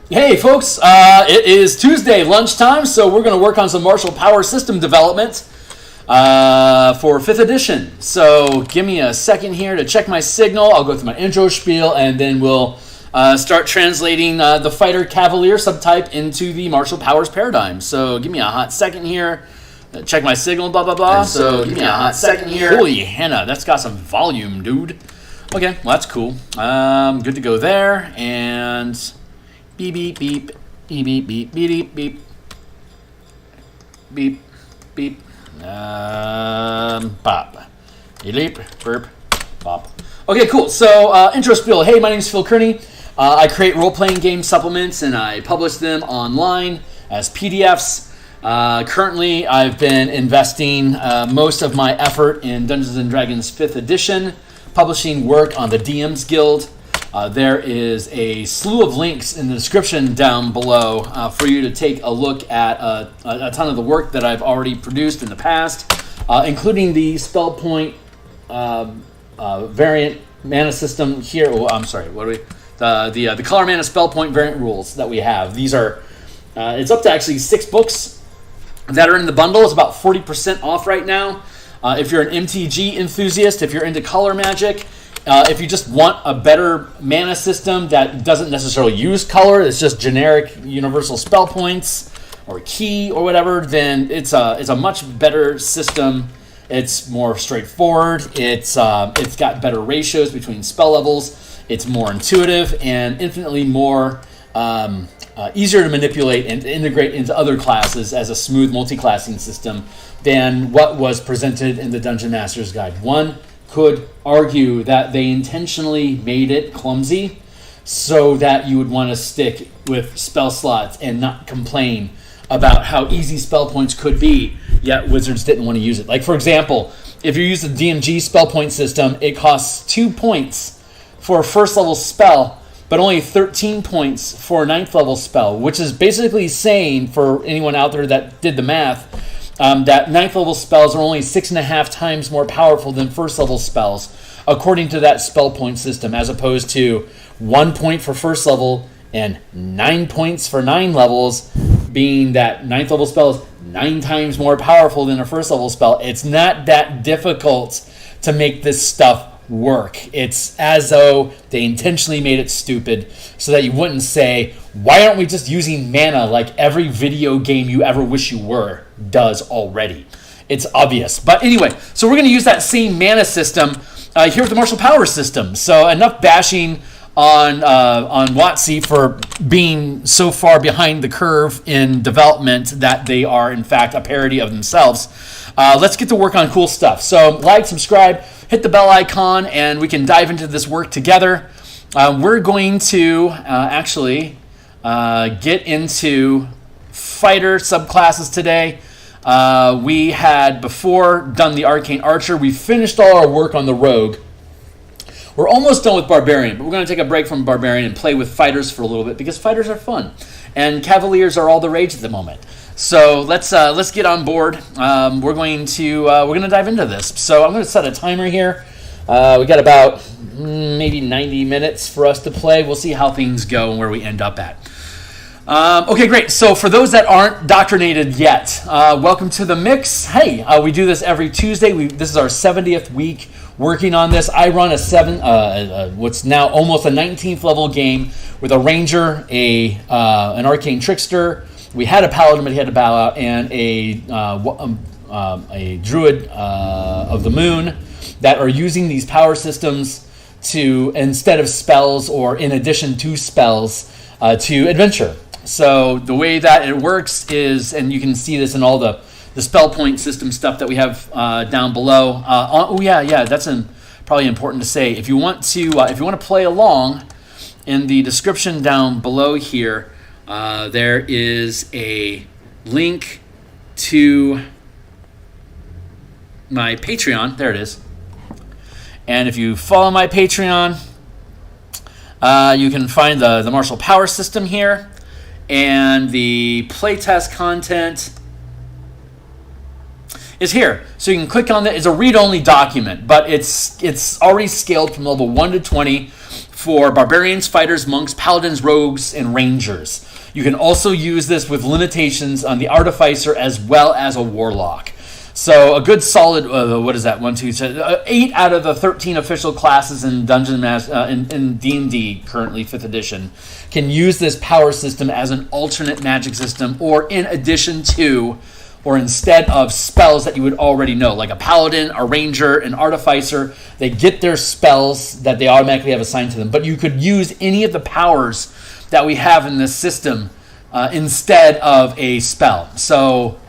Hey folks, it is Tuesday lunchtime, so we're going to work on some martial power system development for 5th edition. So give me a second here to check my signal. I'll go through my intro spiel, and then we'll start translating the fighter Cavalier subtype into the martial powers paradigm. So give me a hot second here. Check my signal, blah, blah, blah. So give me a hot second here. Holy henna, that's got some volume, dude. Okay, well, that's cool. Good to go there, and... beep, beep, beep, beep, beep, beep, beep, beep, beep, beep, pop, beep, burp, pop. Okay, cool. So, intro spiel. Hey, my name is Phil Kearney. I create role-playing game supplements, and I publish them online as PDFs. Currently, I've been investing most of my effort in Dungeons and Dragons 5th edition, publishing work on the DMsGuild. There is a slew of links in the description down below for you to take a look at a ton of the work that I've already produced in the past, including the spell point variant mana system here. Oh, I'm sorry. What are we? The color mana spell point variant rules that we have. These are it's up to actually 6 books that are in the bundle. It's about 40% off right now. If you're an MTG enthusiast, if you're into color magic. If you just want a better mana system that doesn't necessarily use color, it's just generic universal spell points or key or whatever, then it's a much better system. It's more straightforward. It's got better ratios between spell levels. It's more intuitive and infinitely more easier to manipulate and to integrate into other classes as a smooth multi-classing system than what was presented in the Dungeon Master's Guide. One could argue that they intentionally made it clumsy so that you would want to stick with spell slots and not complain about how easy spell points could be, yet wizards didn't want to use it. Like, for example, if you use the DMG spell point system, it costs 2 points for a first level spell, but only 13 points for a 9th level spell, which is basically saying, for anyone out there that did the math, that 9th level spells are only 6.5 times more powerful than first level spells, according to that spell point system, as opposed to 1 point for first level and 9 points for 9 levels, being that 9th level spell is 9 times more powerful than a first level spell. It's not that difficult to make this stuff work. It's as though they intentionally made it stupid so that you wouldn't say, why aren't we just using mana like every video game you ever wish you were does already? It's obvious. But anyway, so we're going to use that same mana system here with the martial power system. So enough bashing on WotC for being so far behind the curve in development that they are in fact a parody of themselves. Let's get to work on cool stuff. So like, subscribe, hit the bell icon, and we can dive into this work together. We're going to actually get into fighter subclasses today. We had before done the arcane archer. We finished all our work on the rogue. We're almost done with barbarian, but we're going to take a break from barbarian and play with fighters for a little bit because fighters are fun, and cavaliers are all the rage at the moment. So let's get on board. We're going to dive into this. So I'm going to set a timer here. We got about maybe 90 minutes for us to play. We'll see how things go and where we end up at. Okay, great. So for those that aren't doctrinated yet, welcome to the mix. Hey, we do this every Tuesday. This is our 70th week working on this. I run what's now almost a 19th level game with a ranger, an arcane trickster. We had a paladin, but he had to bow out, and a druid of the moon that are using these power systems to, instead of spells or in addition to spells, to adventure. So the way that it works is, and you can see this in all the spell point system stuff that we have down below. That's probably important to say. If you want to play along, in the description down below here, there is a link to my Patreon. There it is. And if you follow my Patreon, you can find the martial power system here, and the playtest content is here. So you can click on that. It's a read-only document, but it's already scaled from level 1 to 20 for barbarians, fighters, monks, paladins, rogues, and rangers. You can also use this with limitations on the artificer as well as a warlock. So a good solid, what is that? 8 out of the 13 official classes in in D&D currently 5th edition can use this power system as an alternate magic system, or in addition to, or instead of spells that you would already know, like a paladin, a ranger, an artificer. They get their spells that they automatically have assigned to them, but you could use any of the powers that we have in this system instead of a spell. So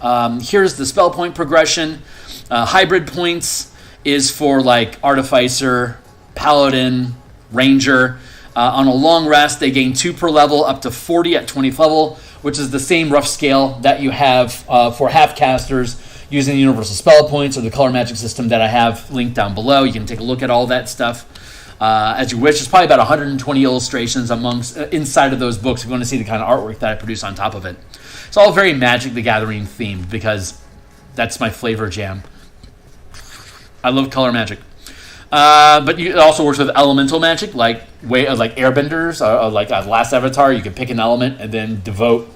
here's the spell point progression. Hybrid points is for like artificer, paladin, ranger. On a long rest, they gain 2 per level, up to 40 at 20th level, which is the same rough scale that you have for half-casters using the universal spell points or the color magic system that I have linked down below. You can take a look at all that stuff as you wish. There's probably about 120 illustrations inside of those books if you want to see the kind of artwork that I produce on top of it. It's all very Magic the Gathering themed because that's my flavor jam. I love color magic. But it also works with elemental magic, like airbenders, like Last Avatar. You can pick an element and then devote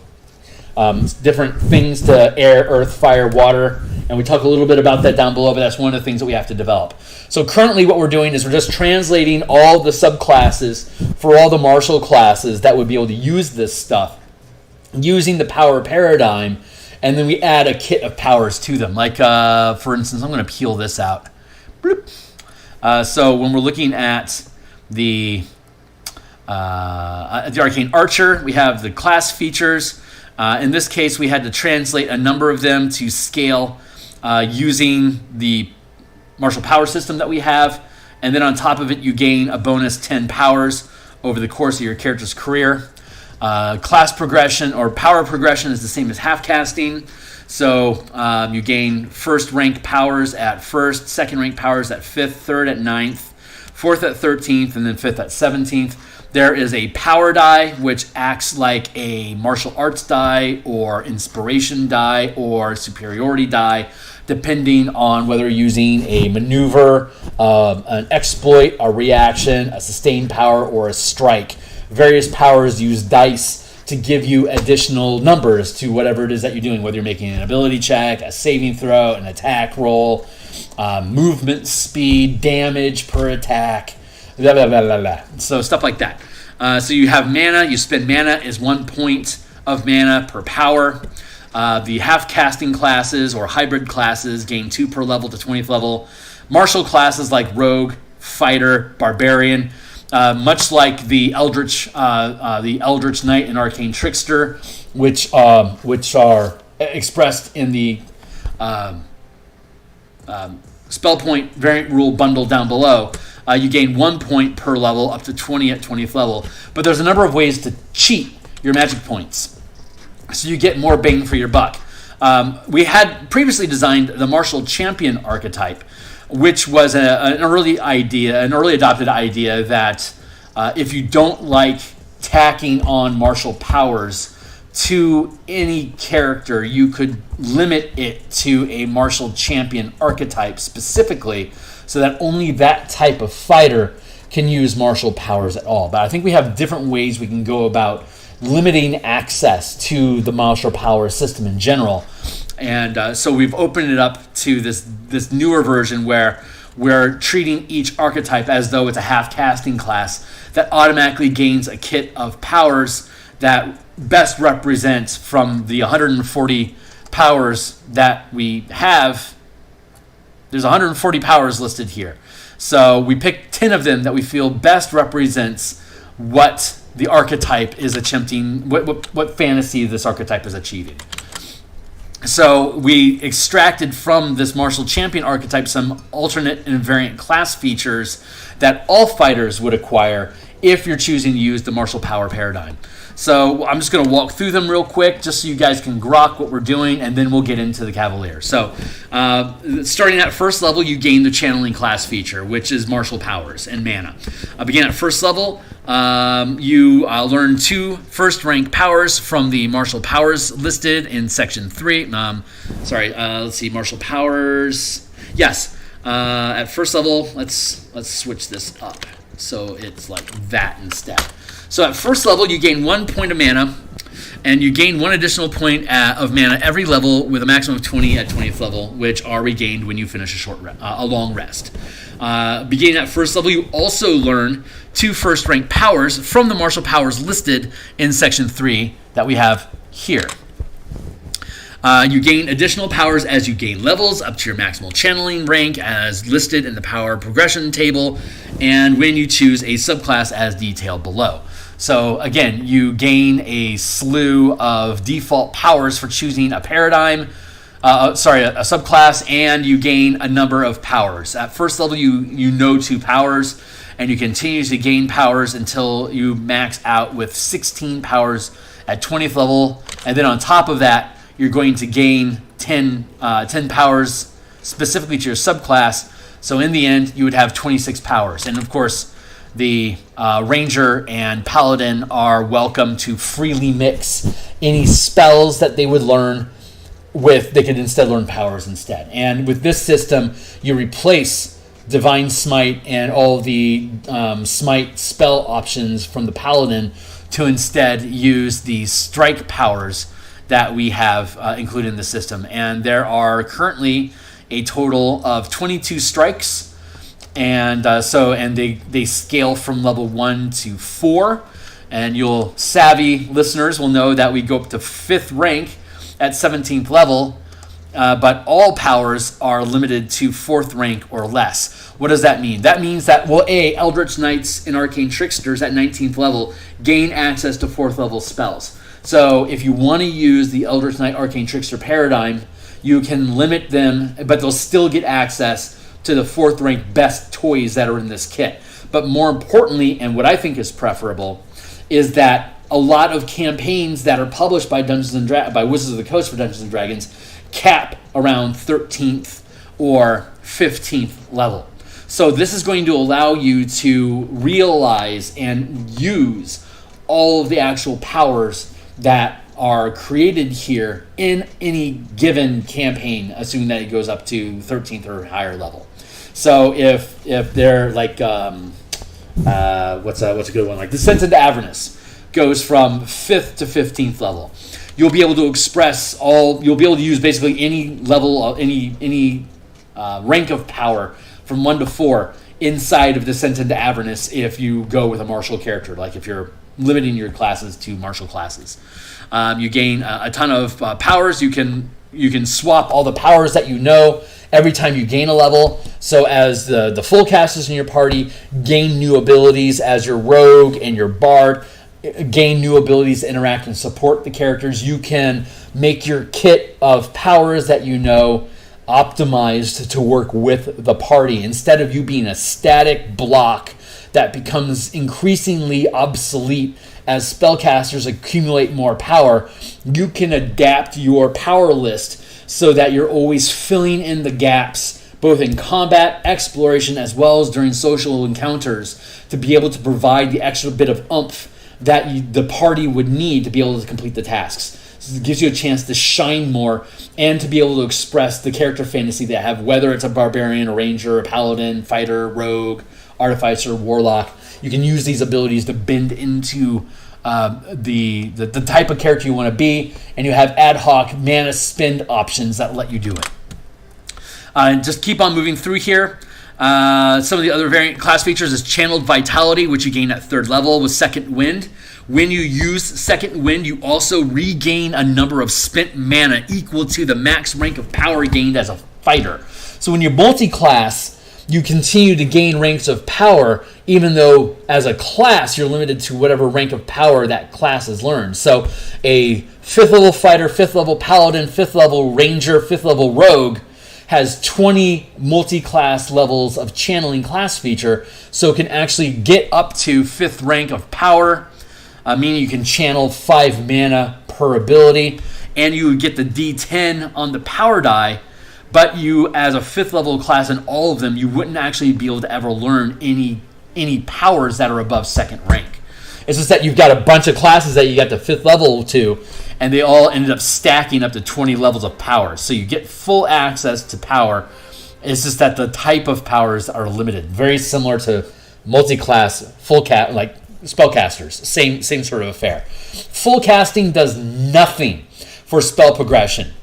different things to air, earth, fire, water. And we talk a little bit about that down below, but that's one of the things that we have to develop. So currently what we're doing is we're just translating all the subclasses for all the martial classes that would be able to use this stuff using the power paradigm, and then we add a kit of powers to them. Like, for instance, I'm going to peel this out. Bloop. So when we're looking at the Arcane Archer, we have the class features. In this case, we had to translate a number of them to scale using the martial power system that we have. And then on top of it, you gain a bonus 10 powers over the course of your character's career. Class progression or power progression is the same as half casting. So you gain first rank powers at 1st, second rank powers at 5th, 3rd at 9th, 4th at 13th, and then 5th at 17th. There is a power die, which acts like a martial arts die or inspiration die or superiority die, depending on whether you're using a maneuver, an exploit, a reaction, a sustained power, or a strike. Various powers use dice to give you additional numbers to whatever it is that you're doing, whether you're making an ability check, a saving throw, an attack roll, movement speed, damage per attack, blah, blah, blah, blah, blah. So stuff like that. So you have mana. You spend mana is 1 point of mana per power. The half-casting classes or hybrid classes gain 2 per level to 20th level. Martial classes like rogue, fighter, barbarian, much like the Eldritch Knight and Arcane Trickster, which are expressed in the spell point variant rule bundle down below. You gain 1 point per level up to 20 at 20th level. But there's a number of ways to cheat your magic points, so you get more bang for your buck. We had previously designed the Martial Champion archetype, which was an early adopted idea that if you don't like tacking on martial powers to any character, you could limit it to a martial champion archetype specifically, so that only that type of fighter can use martial powers at all. But I think we have different ways we can go about limiting access to the martial power system in general. And so we've opened it up to this newer version where we're treating each archetype as though it's a half-casting class that automatically gains a kit of powers that best represents from the 140 powers that we have. There's 140 powers listed here. So we picked 10 of them that we feel best represents what the archetype is attempting, what fantasy this archetype is achieving. So we extracted from this martial champion archetype some alternate and variant class features that all fighters would acquire if you're choosing to use the martial power paradigm. So I'm just going to walk through them real quick just so you guys can grok what we're doing, and then we'll get into the Cavalier. So starting at first level, you gain the channeling class feature, which is martial powers and mana. Begin at first level, you learn 2 first rank powers from the martial powers listed in section 3. Let's see, martial powers. Yes, at first level, let's switch this up So it's like that instead. So at first level, you gain 1 point of mana, and you gain 1 additional point of mana every level with a maximum of 20 at 20th level, which are regained when you finish a long rest. Beginning at first level, you also learn 2 first-rank powers from the martial powers listed in Section 3 that we have here. You gain additional powers as you gain levels up to your maximal channeling rank as listed in the power progression table, and when you choose a subclass as detailed below. So again, you gain a slew of default powers for choosing a paradigm, a subclass, and you gain a number of powers. At first level, you know 2 powers, and you continue to gain powers until you max out with 16 powers at 20th level, and then on top of that, you're going to gain 10 powers specifically to your subclass. So in the end, you would have 26 powers. And of course, the Ranger and Paladin are welcome to freely mix any spells that they would learn with. They could instead learn powers instead. And with this system, you replace Divine Smite and all the Smite spell options from the Paladin to instead use the strike powers that we have included in the system. And there are currently a total of 22 strikes. And they scale from level 1 to 4, and you'll savvy listeners will know that we go up to 5th rank at 17th level, but all powers are limited to 4th rank or less. What does that mean? That means that Eldritch Knights and Arcane Tricksters at 19th level gain access to 4th level spells. So if you want to use the Eldritch Knight Arcane Trickster paradigm, you can limit them, but they'll still get access to the 4th rank best toys that are in this kit. But more importantly, and what I think is preferable, is that a lot of campaigns that are published by by Wizards of the Coast for Dungeons and Dragons cap around 13th or 15th level. So this is going to allow you to realize and use all of the actual powers that are created here in any given campaign, assuming that it goes up to 13th or higher level. So if they're like what's a good one, like Descent into Avernus goes from 5th to 15th level, you'll be able to you'll be able to use basically any level of any rank of power from 1 to 4 inside of Descent into Avernus if you go with a martial character, like if you're limiting your classes to martial classes. You gain a ton of powers. You can swap all the powers that you know every time you gain a level. So as the full casters in your party gain new abilities, as your rogue and your bard gain new abilities to interact and support the characters, you can make your kit of powers that you know optimized to work with the party, instead of you being a static block that becomes increasingly obsolete as spellcasters accumulate more power. You can adapt your power list so that you're always filling in the gaps, both in combat, exploration, as well as during social encounters, to be able to provide the extra bit of oomph that the party would need to be able to complete the tasks. So it gives you a chance to shine more and to be able to express the character fantasy they have, whether it's a barbarian, a ranger, a paladin, fighter, rogue, artificer, warlock. You can use these abilities to bend into the type of character you want to be, and you have ad hoc mana spend options that let you do it. Just keep on moving through here. Some of the other variant class features is Channeled Vitality, which you gain at 3rd level with Second Wind. When you use Second Wind, you also regain a number of spent mana equal to the max rank of power gained as a fighter. So when you're multi-class, you continue to gain ranks of power, even though as a class you're limited to whatever rank of power that class has learned. So a 5th level fighter, 5th level paladin, 5th level ranger, 5th level rogue has 20 multi-class levels of channeling class feature, so can actually get up to 5th rank of power, meaning you can channel 5 mana per ability, and you get the D10 on the power die. But you, as a 5th level class in all of them, you wouldn't actually be able to ever learn any powers that are above 2nd rank. It's just that you've got a bunch of classes that you got to 5th level to, and they all ended up stacking up to 20 levels of power. So you get full access to power. It's just that the type of powers are limited. Very similar to multi-class, like spellcasters. Same sort of affair. Full casting does nothing for spell progression.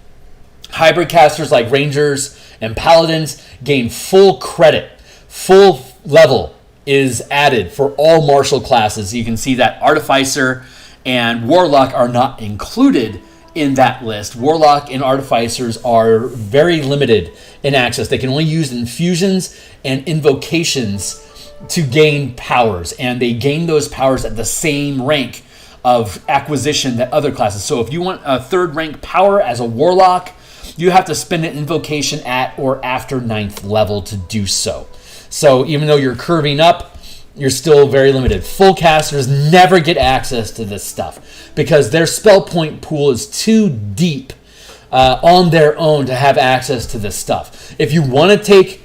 Hybrid casters like rangers and paladins gain full credit. Full level is added for all martial classes. You can see that artificer and warlock are not included in that list. Warlock and artificers are very limited in access. They can only use infusions and invocations to gain powers, and they gain those powers at the same rank of acquisition that other classes. So if you want a 3rd rank power as a warlock, you have to spend an invocation at or after 9th level to do so. So even though you're curving up, you're still very limited. Full casters never get access to this stuff because their spell point pool is too deep on their own to have access to this stuff. If you want to take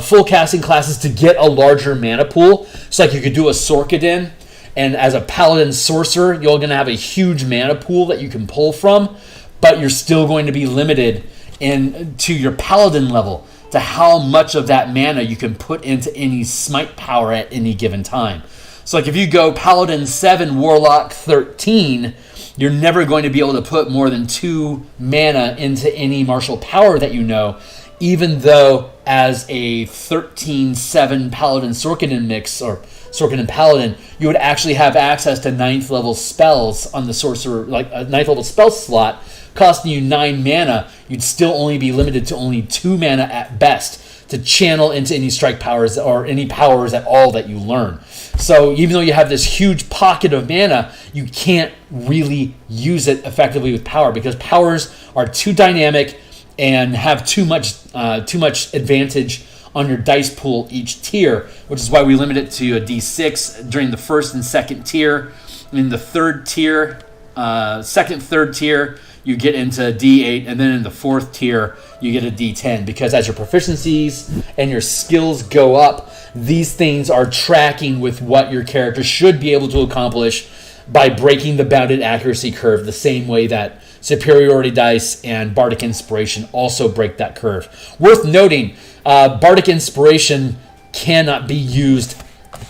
full casting classes to get a larger mana pool, it's like you could do a Sorkadin, and as a paladin sorcerer, you're going to have a huge mana pool that you can pull from, but you're still going to be limited to your paladin level to how much of that mana you can put into any smite power at any given time. So like if you go paladin 7, warlock 13, you're never going to be able to put more than 2 mana into any martial power that you know, even though as a 13-7 paladin Sorkadin mix, or Sorkadin paladin, you would actually have access to 9th level spells on the sorcerer, like a 9th level spell slot, costing you 9 mana. You'd still only be limited to only 2 mana at best to channel into any strike powers or any powers at all that you learn. So even though you have this huge pocket of mana, you can't really use it effectively with power because powers are too dynamic and have too much advantage on your dice pool each tier, which is why we limit it to a D6 during the 1st and 2nd tier. In the 3rd tier, 2nd, 3rd tier, you get into D8, and then in the 4th tier, you get a D10. Because as your proficiencies and your skills go up, these things are tracking with what your character should be able to accomplish by breaking the bounded accuracy curve the same way that superiority dice and bardic inspiration also break that curve. Worth noting, bardic inspiration cannot be used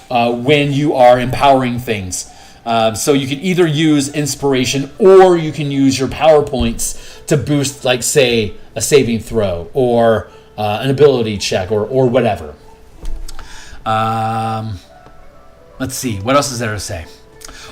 when you are empowering things. So you can either use inspiration or you can use your power points to boost, like, say, a saving throw or an ability check or whatever. Let's see. What else is there to say?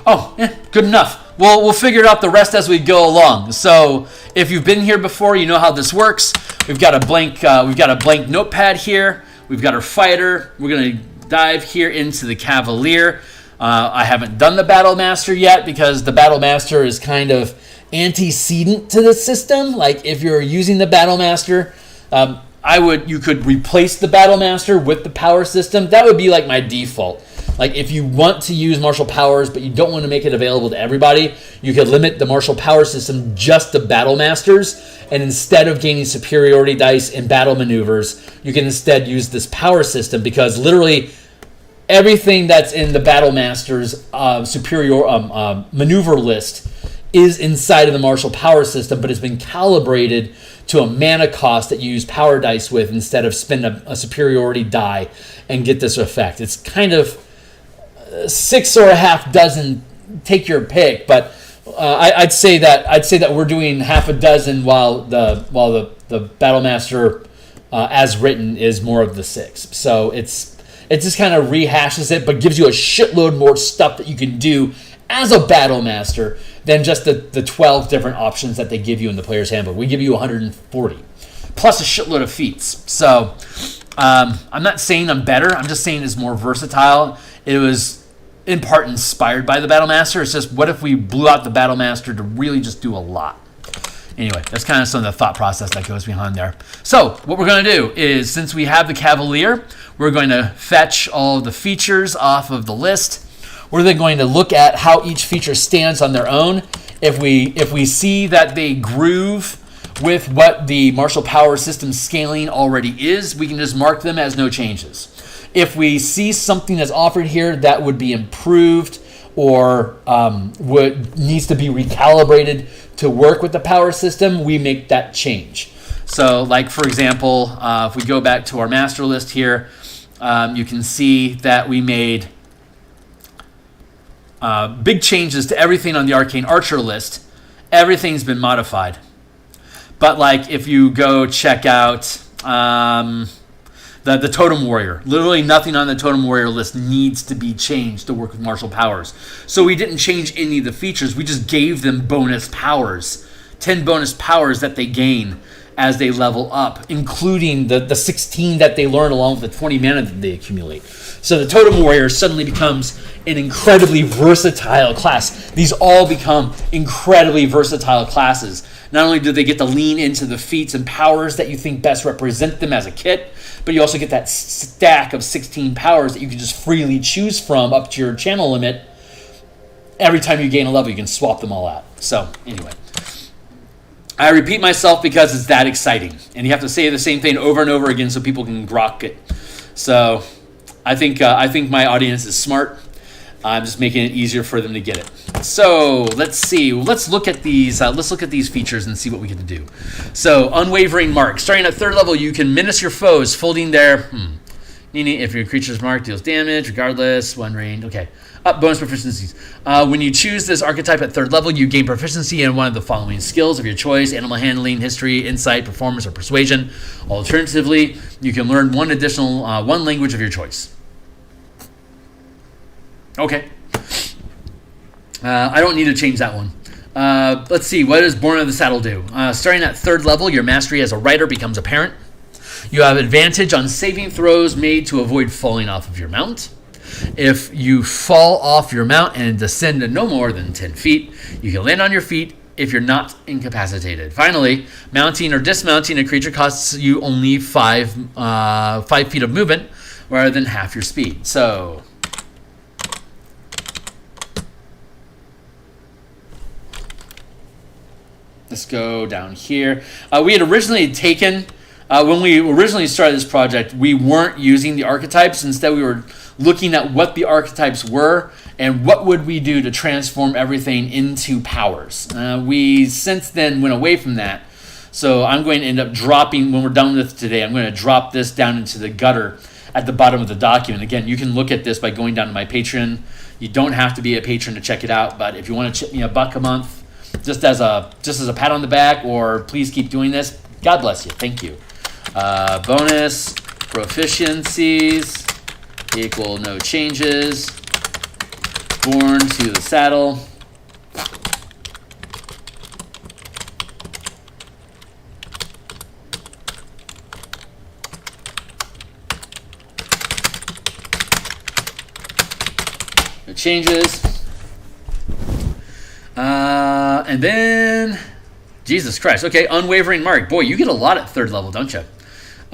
Oh, good enough. We'll figure out the rest as we go along. So if you've been here before, you know how this works. We've got a blank notepad here. We've got our fighter. We're going to dive here into the Cavalier. I haven't done the Battle Master yet because the Battle Master is kind of antecedent to the system. Like if you're using the Battle Master, you could replace the Battle Master with the power system. That would be like my default. Like if you want to use martial powers but you don't want to make it available to everybody, you could limit the martial power system just to Battle Masters, and instead of gaining superiority dice and battle maneuvers, you can instead use this power system because literally everything that's in the Battle Master's maneuver list is inside of the martial power system, but it's been calibrated to a mana cost that you use power dice with instead of spend a superiority die and get this effect. It's kind of 6 or a half dozen, take your pick, but I'd say that we're doing half a dozen while the Battle Master as written is more of the 6. So it just kind of rehashes it, but gives you a shitload more stuff that you can do as a Battle Master than just the 12 different options that they give you in the Player's Handbook. We give you 140, plus a shitload of feats. So I'm not saying I'm better. I'm just saying it's more versatile. It was in part inspired by the Battle Master. It's just, what if we blew out the Battle Master to really just do a lot? Anyway, that's kind of some of the thought process that goes behind there. So what we're going to do is, since we have the Cavalier, we're going to fetch all of the features off of the list. We're then going to look at how each feature stands on their own. If we see that they groove with what the martial power system scaling already is, we can just mark them as no changes. If we see something that's offered here that would be improved or needs to be recalibrated to work with the power system, we make that change. So, like, for example, if we go back to our master list here, you can see that we made big changes to everything on the Arcane Archer list. Everything's been modified. But like if you go check out the Totem Warrior, literally nothing on the Totem Warrior list needs to be changed to work with martial powers. So we didn't change any of the features. We just gave them bonus powers, 10 bonus powers that they gain as they level up, including the 16 that they learn along with the 20 mana that they accumulate. So the Totem Warrior suddenly becomes an incredibly versatile class. These all become incredibly versatile classes. Not only do they get to lean into the feats and powers that you think best represent them as a kit, but you also get that stack of 16 powers that you can just freely choose from up to your channel limit. Every time you gain a level, you can swap them all out. So anyway, I repeat myself because it's that exciting. And you have to say the same thing over and over again so people can grok it. So I think my audience is smart. I'm just making it easier for them to get it. So let's see. Let's look at these. Let's look at these features and see what we get to do. So unwavering mark. Starting at 3rd level, you can menace your foes, folding their. Meaning if your creature's mark deals damage, regardless, one range. Okay. Bonus proficiencies. When you choose this archetype at 3rd level, you gain proficiency in one of the following skills of your choice: animal handling, history, insight, performance, or persuasion. Alternatively, you can learn one additional one language of your choice. Okay. I don't need to change that one. Let's see. What does Born of the Saddle do? Starting at 3rd level, your mastery as a rider becomes apparent. You have advantage on saving throws made to avoid falling off of your mount. If you fall off your mount and descend to no more than 10 feet, you can land on your feet if you're not incapacitated. Finally, mounting or dismounting a creature costs you only 5 feet of movement rather than half your speed. So let's go down here. We had originally taken, when we originally started this project, we weren't using the archetypes. Instead, we were looking at what the archetypes were and what would we do to transform everything into powers. We since then went away from that. So I'm going to end up dropping, when we're done with today, I'm going to drop this down into the gutter at the bottom of the document. Again, you can look at this by going down to my Patreon. You don't have to be a patron to check it out, but if you want to chip me $1 a month, just as a pat on the back, or please keep doing this, God bless you. Thank you. Bonus proficiencies equal no changes. Born to the Saddle. No changes. And then, Jesus Christ. Okay, Unwavering Mark. Boy, you get a lot at 3rd level, don't you?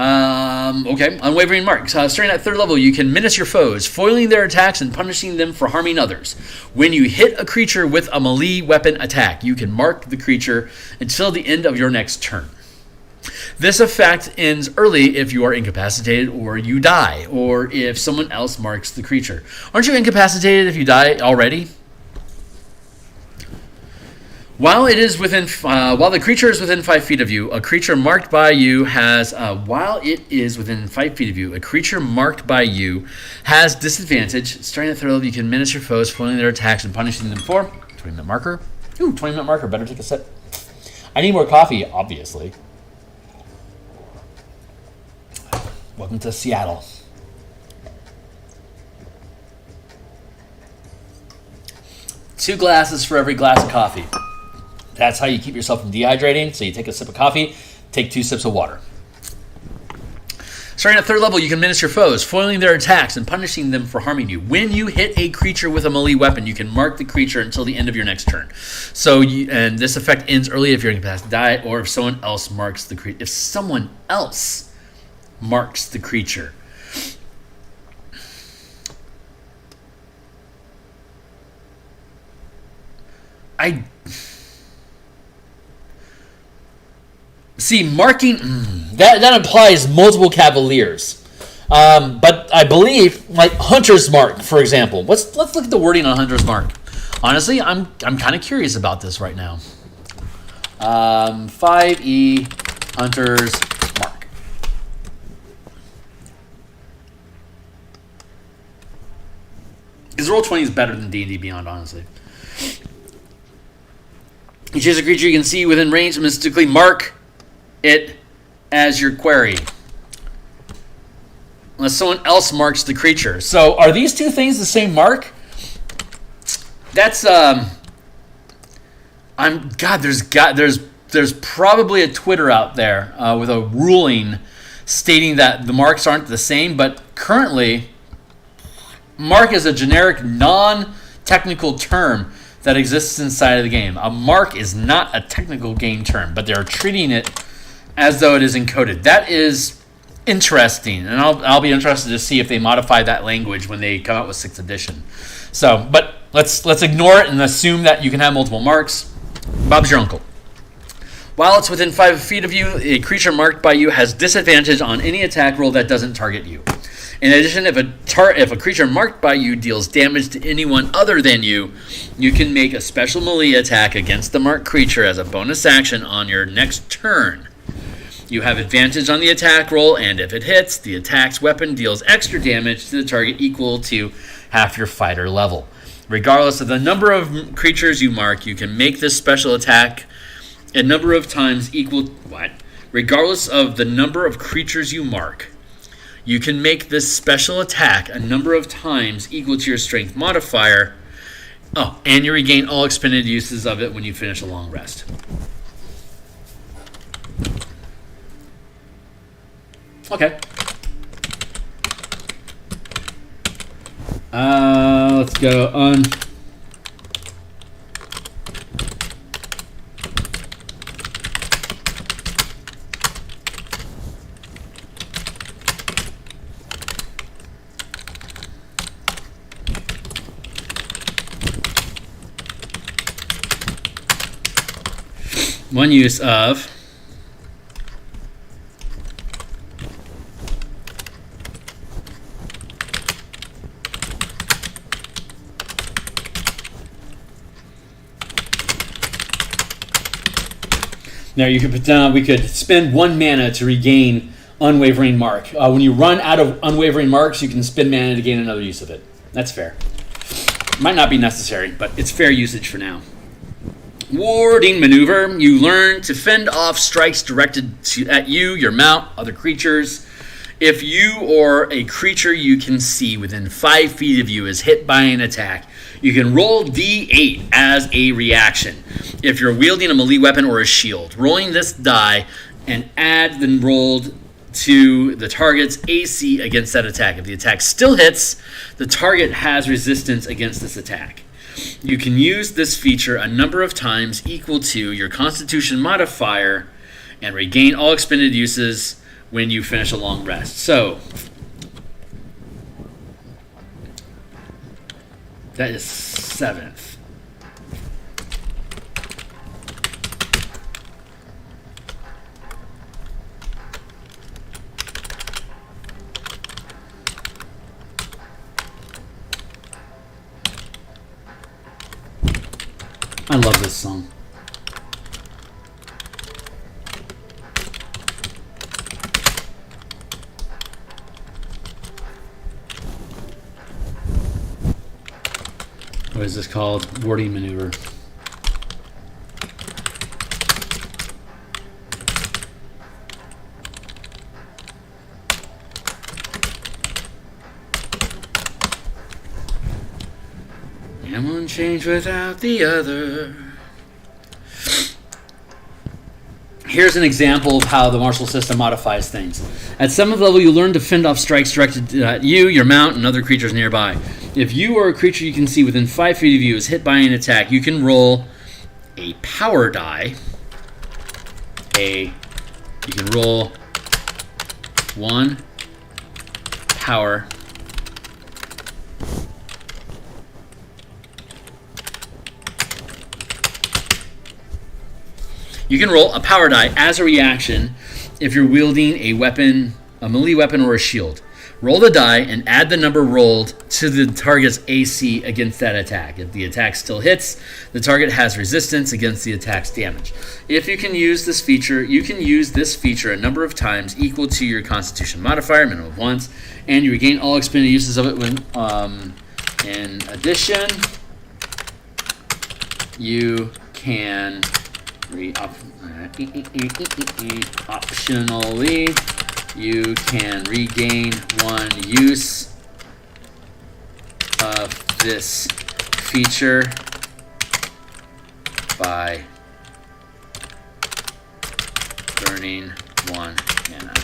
Okay, Unwavering Mark. Starting at 3rd level, you can menace your foes, foiling their attacks and punishing them for harming others. When you hit a creature with a melee weapon attack, you can mark the creature until the end of your next turn. This effect ends early if you are incapacitated or you die, or if someone else marks the creature. Aren't you incapacitated if you die already? While the creature is within 5 feet of you, a creature marked by you has. While it is within 5 feet of you, a creature marked by you has disadvantage. Starting at 3rd level, you can menace your foes, foiling their attacks and punishing them for 20-minute marker. Ooh, 20-minute marker. Better take a sip. I need more coffee, obviously. Welcome to Seattle. Two glasses for every glass of coffee. That's how you keep yourself from dehydrating. So you take a sip of coffee, take 2 sips of water. Starting at 3rd level, you can menace your foes, foiling their attacks and punishing them for harming you. When you hit a creature with a melee weapon, you can mark the creature until the end of your next turn. And this effect ends early if you're incapacitated, die, or if someone else marks the creature. If someone else marks the creature. See, marking, that implies multiple Cavaliers. But I believe, like Hunter's Mark, for example. Let's look at the wording on Hunter's Mark. Honestly, I'm kind of curious about this right now. 5e Hunter's Mark. Because Roll20 is better than D&D Beyond, honestly. You choose a creature you can see within range and mystically mark it as your query. Unless someone else marks the creature. So are these two things the same mark? That's there's probably a Twitter out there with a ruling stating that the marks aren't the same, but currently mark is a generic non-technical term that exists inside of the game. A mark is not a technical game term, but they're treating it as though it is encoded. That is interesting, and I'll be interested to see if they modify that language when they come out with 6th edition. So, but let's ignore it and assume that you can have multiple marks. Bob's your uncle. While it's within 5 feet of you, a creature marked by you has disadvantage on any attack roll that doesn't target you. In addition, if a creature marked by you deals damage to anyone other than you, you can make a special melee attack against the marked creature as a bonus action on your next turn. You have advantage on the attack roll, and if it hits, the attack's weapon deals extra damage to the target equal to half your fighter level. Regardless of the number of creatures you mark, you can make this special attack a number of times equal... What? Regardless of the number of creatures you mark, you can make this special attack a number of times equal to your strength modifier. Oh, and you regain all expended uses of it when you finish a long rest. Okay. Let's go on. One use of now you could put down, we could spend 1 mana to regain Unwavering Mark. When you run out of Unwavering Marks, you can spend mana to gain another use of it. That's fair. Might not be necessary, but it's fair usage for now. Warding maneuver. You learn to fend off strikes directed at you, your mount, other creatures. If you or a creature you can see within 5 feet of you is hit by an attack, you can roll D8 as a reaction. If you're wielding a melee weapon or a shield, rolling this die and add the rolled to the target's AC against that attack. If the attack still hits, the target has resistance against this attack. You can use this feature a number of times equal to your Constitution modifier and regain all expended uses when you finish a long rest. So, that is 7th. I love this song. What is this called? Warding maneuver. And one change without the other. Here's an example of how the martial system modifies things. At 7th level, you learn to fend off strikes directed at you, your mount, and other creatures nearby. If you or a creature you can see within 5 feet of you is hit by an attack, you can roll a power die. You can roll 1 power. You can roll a power die as a reaction if you're wielding a weapon, a melee weapon, or a shield. Roll the die and add the number rolled to the target's AC against that attack. If the attack still hits, the target has resistance against the attack's damage. If you can use this feature, you can use this feature a number of times equal to your Constitution modifier, minimum of once, and you regain all expended uses of it when In addition, you can optionally you can regain 1 use of this feature by burning 1 mana.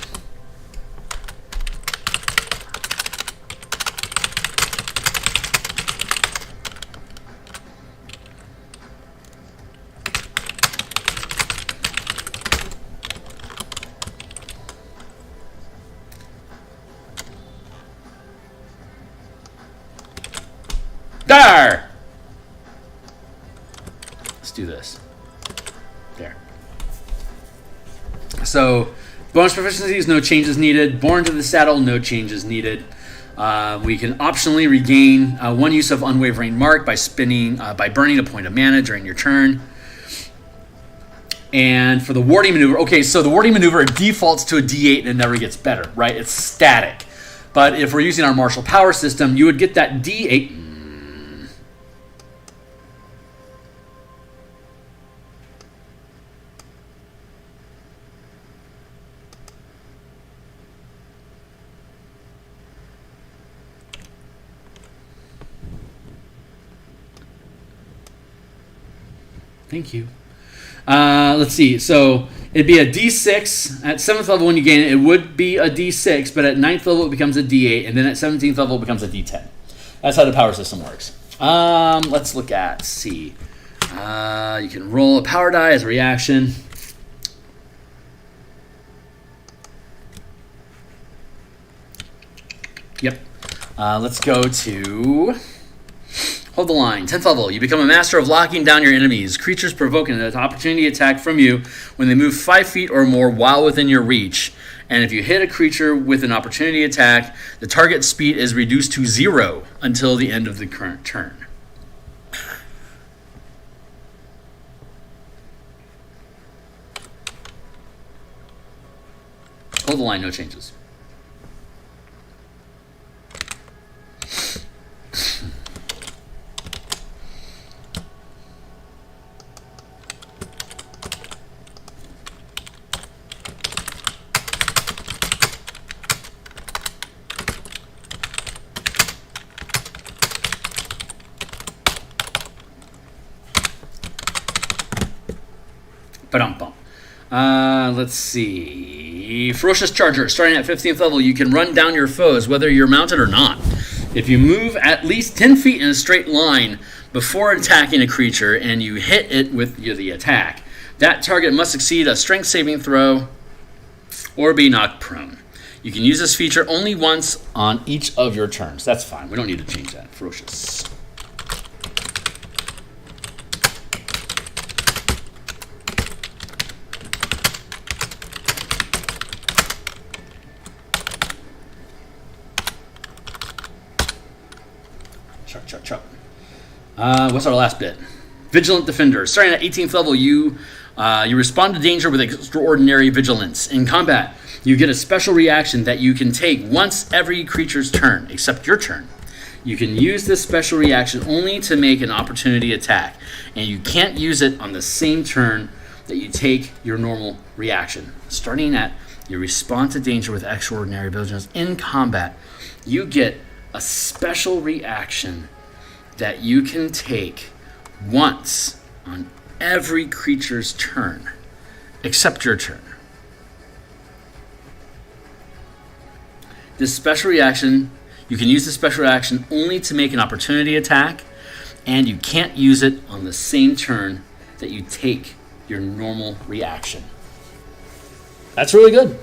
There! Let's do this. There. So, bonus proficiencies, no changes needed. Born to the saddle, no changes needed. We can optionally regain 1 use of Unwavering Mark by burning a point of mana during your turn. And for the warding maneuver, okay, so the warding maneuver defaults to a D8 and it never gets better, right? It's static. But if we're using our martial power system, you would get that D8. Thank you. Let's see. So it'd be a D6. At 7th level when you gain it, it would be a D6, but at 9th level it becomes a D8, and then at 17th level it becomes a D10. That's how the power system works. Let's look at C. You can roll a power die as a reaction. Yep. Let's go to... Hold the line. 10th level, you become a master of locking down your enemies. Creatures provoke an opportunity attack from you when they move 5 feet or more while within your reach. And if you hit a creature with an opportunity attack, the target's speed is reduced to 0 until the end of the current turn. Hold the line, no changes. Let's see. Ferocious Charger. Starting at 15th level, you can run down your foes, whether you're mounted or not. If you move at least 10 feet in a straight line before attacking a creature and you hit it with the attack, that target must succeed a strength saving throw or be knocked prone. You can use this feature only once on each of your turns. That's fine. We don't need to change that. Ferocious. What's our last bit? Vigilant Defender. Starting at 18th level, you respond to danger with extraordinary vigilance. In combat, you get a special reaction that you can take once every creature's turn, except your turn. You can use this special reaction only to make an opportunity attack, and you can't use it on the same turn that you take your normal reaction. Starting at you respond to danger with extraordinary vigilance. In combat, you get a special reaction that you can take once on every creature's turn, except your turn. This special reaction, you can use this special reaction only to make an opportunity attack, and you can't use it on the same turn that you take your normal reaction. That's really good.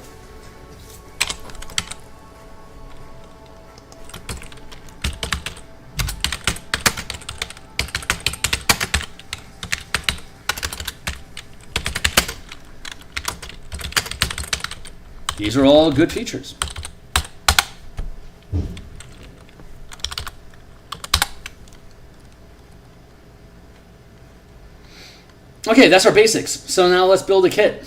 These are all good features. Okay, that's our basics. So now let's build a kit.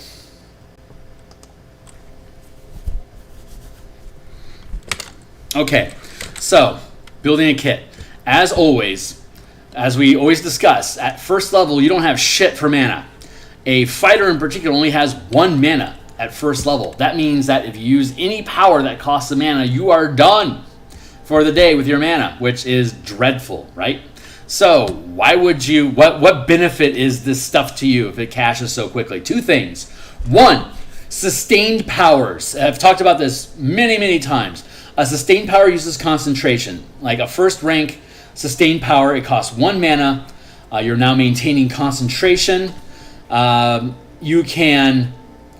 Okay, so building a kit. as always, as we always discuss, at first level, you don't have shit for mana. A fighter in particular only has 1 mana at first level. That means that if you use any power that costs a mana, you are done for the day with your mana, which is dreadful, right? So why would you, what benefit is this stuff to you if it cashes so quickly? 2 things. 1, sustained powers. I've talked about this many, many times. A sustained power uses concentration. Like a first rank sustained power, it costs 1 mana. You're now maintaining concentration. You can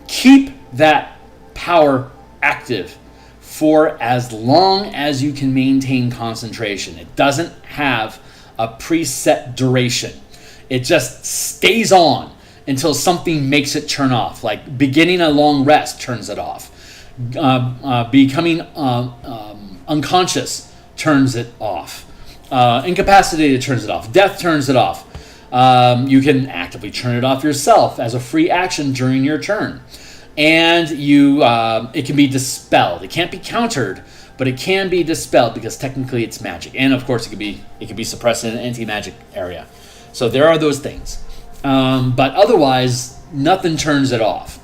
keep that power active for as long as you can maintain concentration. It doesn't have a preset duration. It just stays on until something makes it turn off. Like beginning a long rest turns it off. Becoming unconscious turns it off. Incapacitated turns it off. Death turns it off. You can actively turn it off yourself as a free action during your turn. And it can be dispelled. It can't be countered, but it can be dispelled because technically it's magic. And of course it could be suppressed in an anti-magic area. So there are those things. But otherwise, nothing turns it off.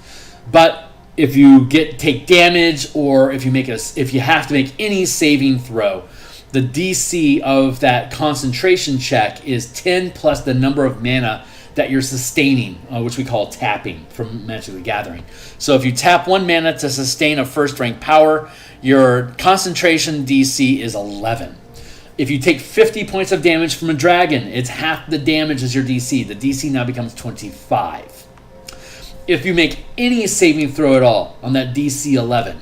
But if you take damage, or if you have to make any saving throw, the DC of that concentration check is 10 plus the number of mana that you're sustaining, which we call tapping from Magic the Gathering. So if you tap 1 mana to sustain a first rank power, your concentration DC is 11. If you take 50 points of damage from a dragon, it's half the damage as your DC. The DC now becomes 25. If you make any saving throw at all on that DC 11,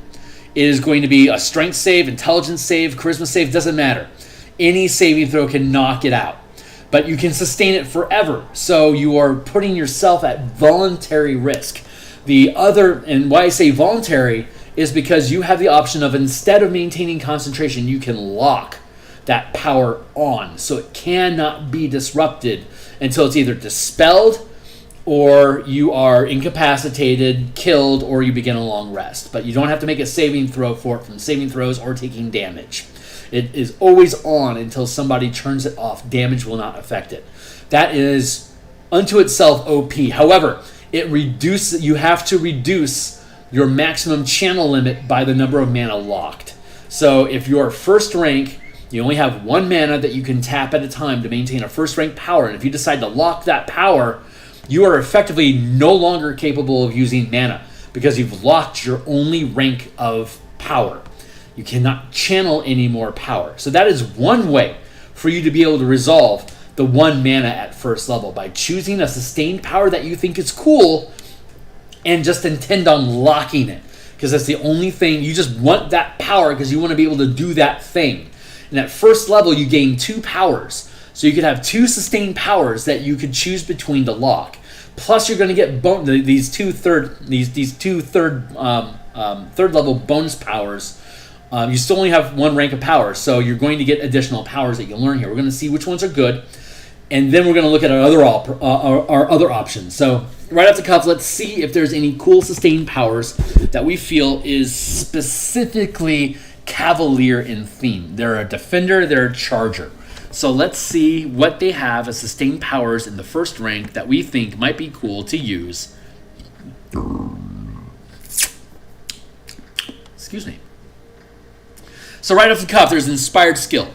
it is going to be a strength save, intelligence save, charisma save, doesn't matter. Any saving throw can knock it out. But you can sustain it forever. So you are putting yourself at voluntary risk. And why I say voluntary is because you have the option of, instead of maintaining concentration, you can lock that power on. So it cannot be disrupted until it's either dispelled, or you are incapacitated, killed, or you begin a long rest. But you don't have to make a saving throw for it from saving throws or taking damage. It is always on until somebody turns it off. Damage will not affect it. That is unto itself OP. However, you have to reduce your maximum channel limit by the number of mana locked. So if you're first rank, you only have 1 mana that you can tap at a time to maintain a first rank power. And if you decide to lock that power, you are effectively no longer capable of using mana because you've locked your only rank of power. You cannot channel any more power. So that is one way for you to be able to resolve the 1 mana at first level, by choosing a sustained power that you think is cool and just intend on locking it, because that's the only thing. You just want that power because you want to be able to do that thing. And at first level, you gain 2 powers. So you could have 2 sustained powers that you could choose between to lock. Plus, you're going to get these two third level bonus powers. You still only have 1 rank of power, so you're going to get additional powers that you learn here. We're going to see which ones are good, and then we're going to look at our other options. So right off the cuff, let's see if there's any cool sustained powers that we feel is specifically Cavalier in theme. They're a defender, they're a charger. So let's see what they have as sustained powers in the first rank that we think might be cool to use. Excuse me. So right off the cuff, there's Inspired Skill.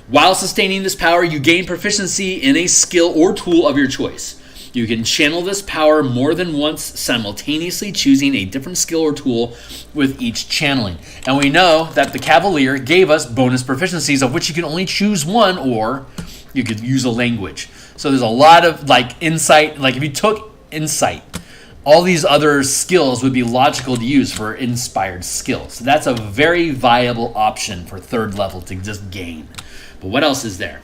While sustaining this power, you gain proficiency in a skill or tool of your choice. You can channel this power more than once, simultaneously choosing a different skill or tool with each channeling. And we know that the Cavalier gave us bonus proficiencies, of which you can only choose 1, or you could use a language. So there's a lot of insight. Like if you took insight, all these other skills would be logical to use for inspired skills. So that's a very viable option for 3rd level to just gain. But what else is there?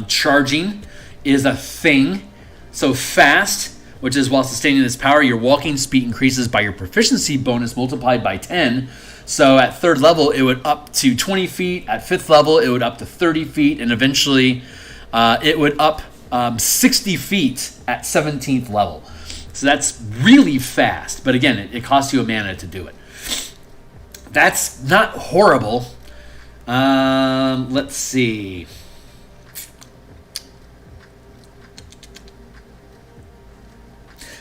Charging is a thing. So fast, which is while sustaining this power, your walking speed increases by your proficiency bonus multiplied by 10. So at 3rd level, it would up to 20 feet. At 5th level, it would up to 30 feet. And eventually, it would up 60 feet at 17th level. So that's really fast. But again, it costs you a mana to do it. That's not horrible. Let's see.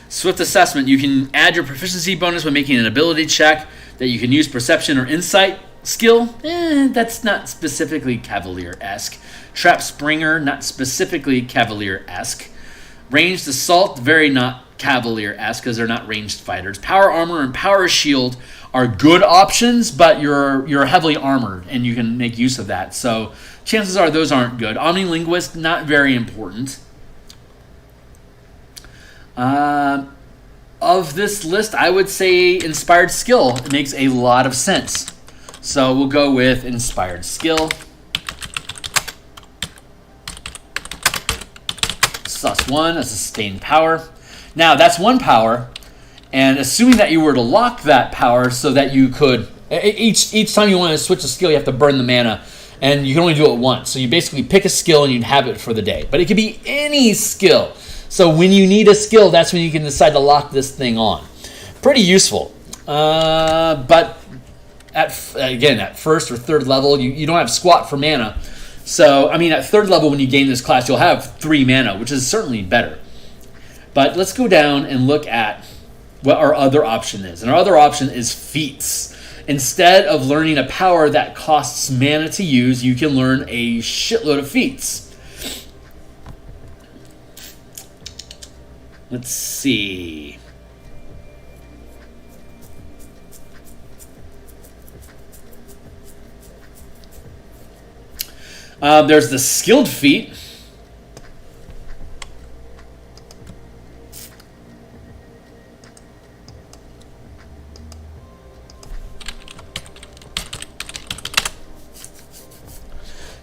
Swift assessment. You can add your proficiency bonus by making an ability check that you can use perception or insight skill. That's not specifically Cavalier-esque. Trap Springer, not specifically Cavalier-esque. Ranged Assault, very not Cavalier-esque because they're not ranged fighters. Power Armor and Power Shield are good options, but you're heavily armored and you can make use of that. So chances are those aren't good. Omnilinguist, not very important. Of this list, I would say Inspired Skill. It makes a lot of sense. So we'll go with Inspired Skill. +1, a sustained power. Now, that's one power, and assuming that you were to lock that power so that you could, each time you want to switch a skill, you have to burn the mana, and you can only do it once. So you basically pick a skill and you'd have it for the day. But it could be any skill. So when you need a skill, that's when you can decide to lock this thing on. Pretty useful. But at first or third level, you don't have squat for mana. So, I mean, at third level, when you gain this class, you'll have 3 mana, which is certainly better. But let's go down and look at what our other option is. And our other option is feats. Instead of learning a power that costs mana to use, you can learn a shitload of feats. Let's see. There's the skilled feat.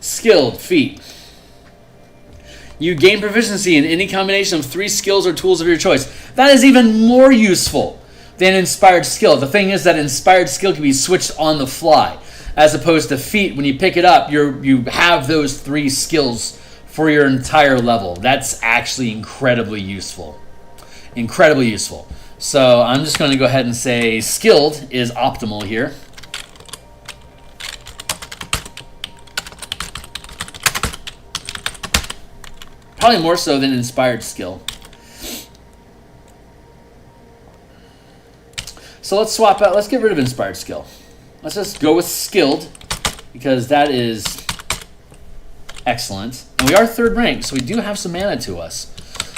Skilled feat. You gain proficiency in any combination of 3 skills or tools of your choice. That is even more useful than Inspired Skill. The thing is that Inspired Skill can be switched on the fly. As opposed to feat, when you pick it up, you have those 3 skills for your entire level. That's actually incredibly useful. Incredibly useful. So I'm just going to go ahead and say skilled is optimal here. Probably more so than Inspired Skill. So let's swap out. Let's get rid of Inspired Skill. Let's just go with skilled, because that is excellent. And we are 3rd rank, so we do have some mana to us.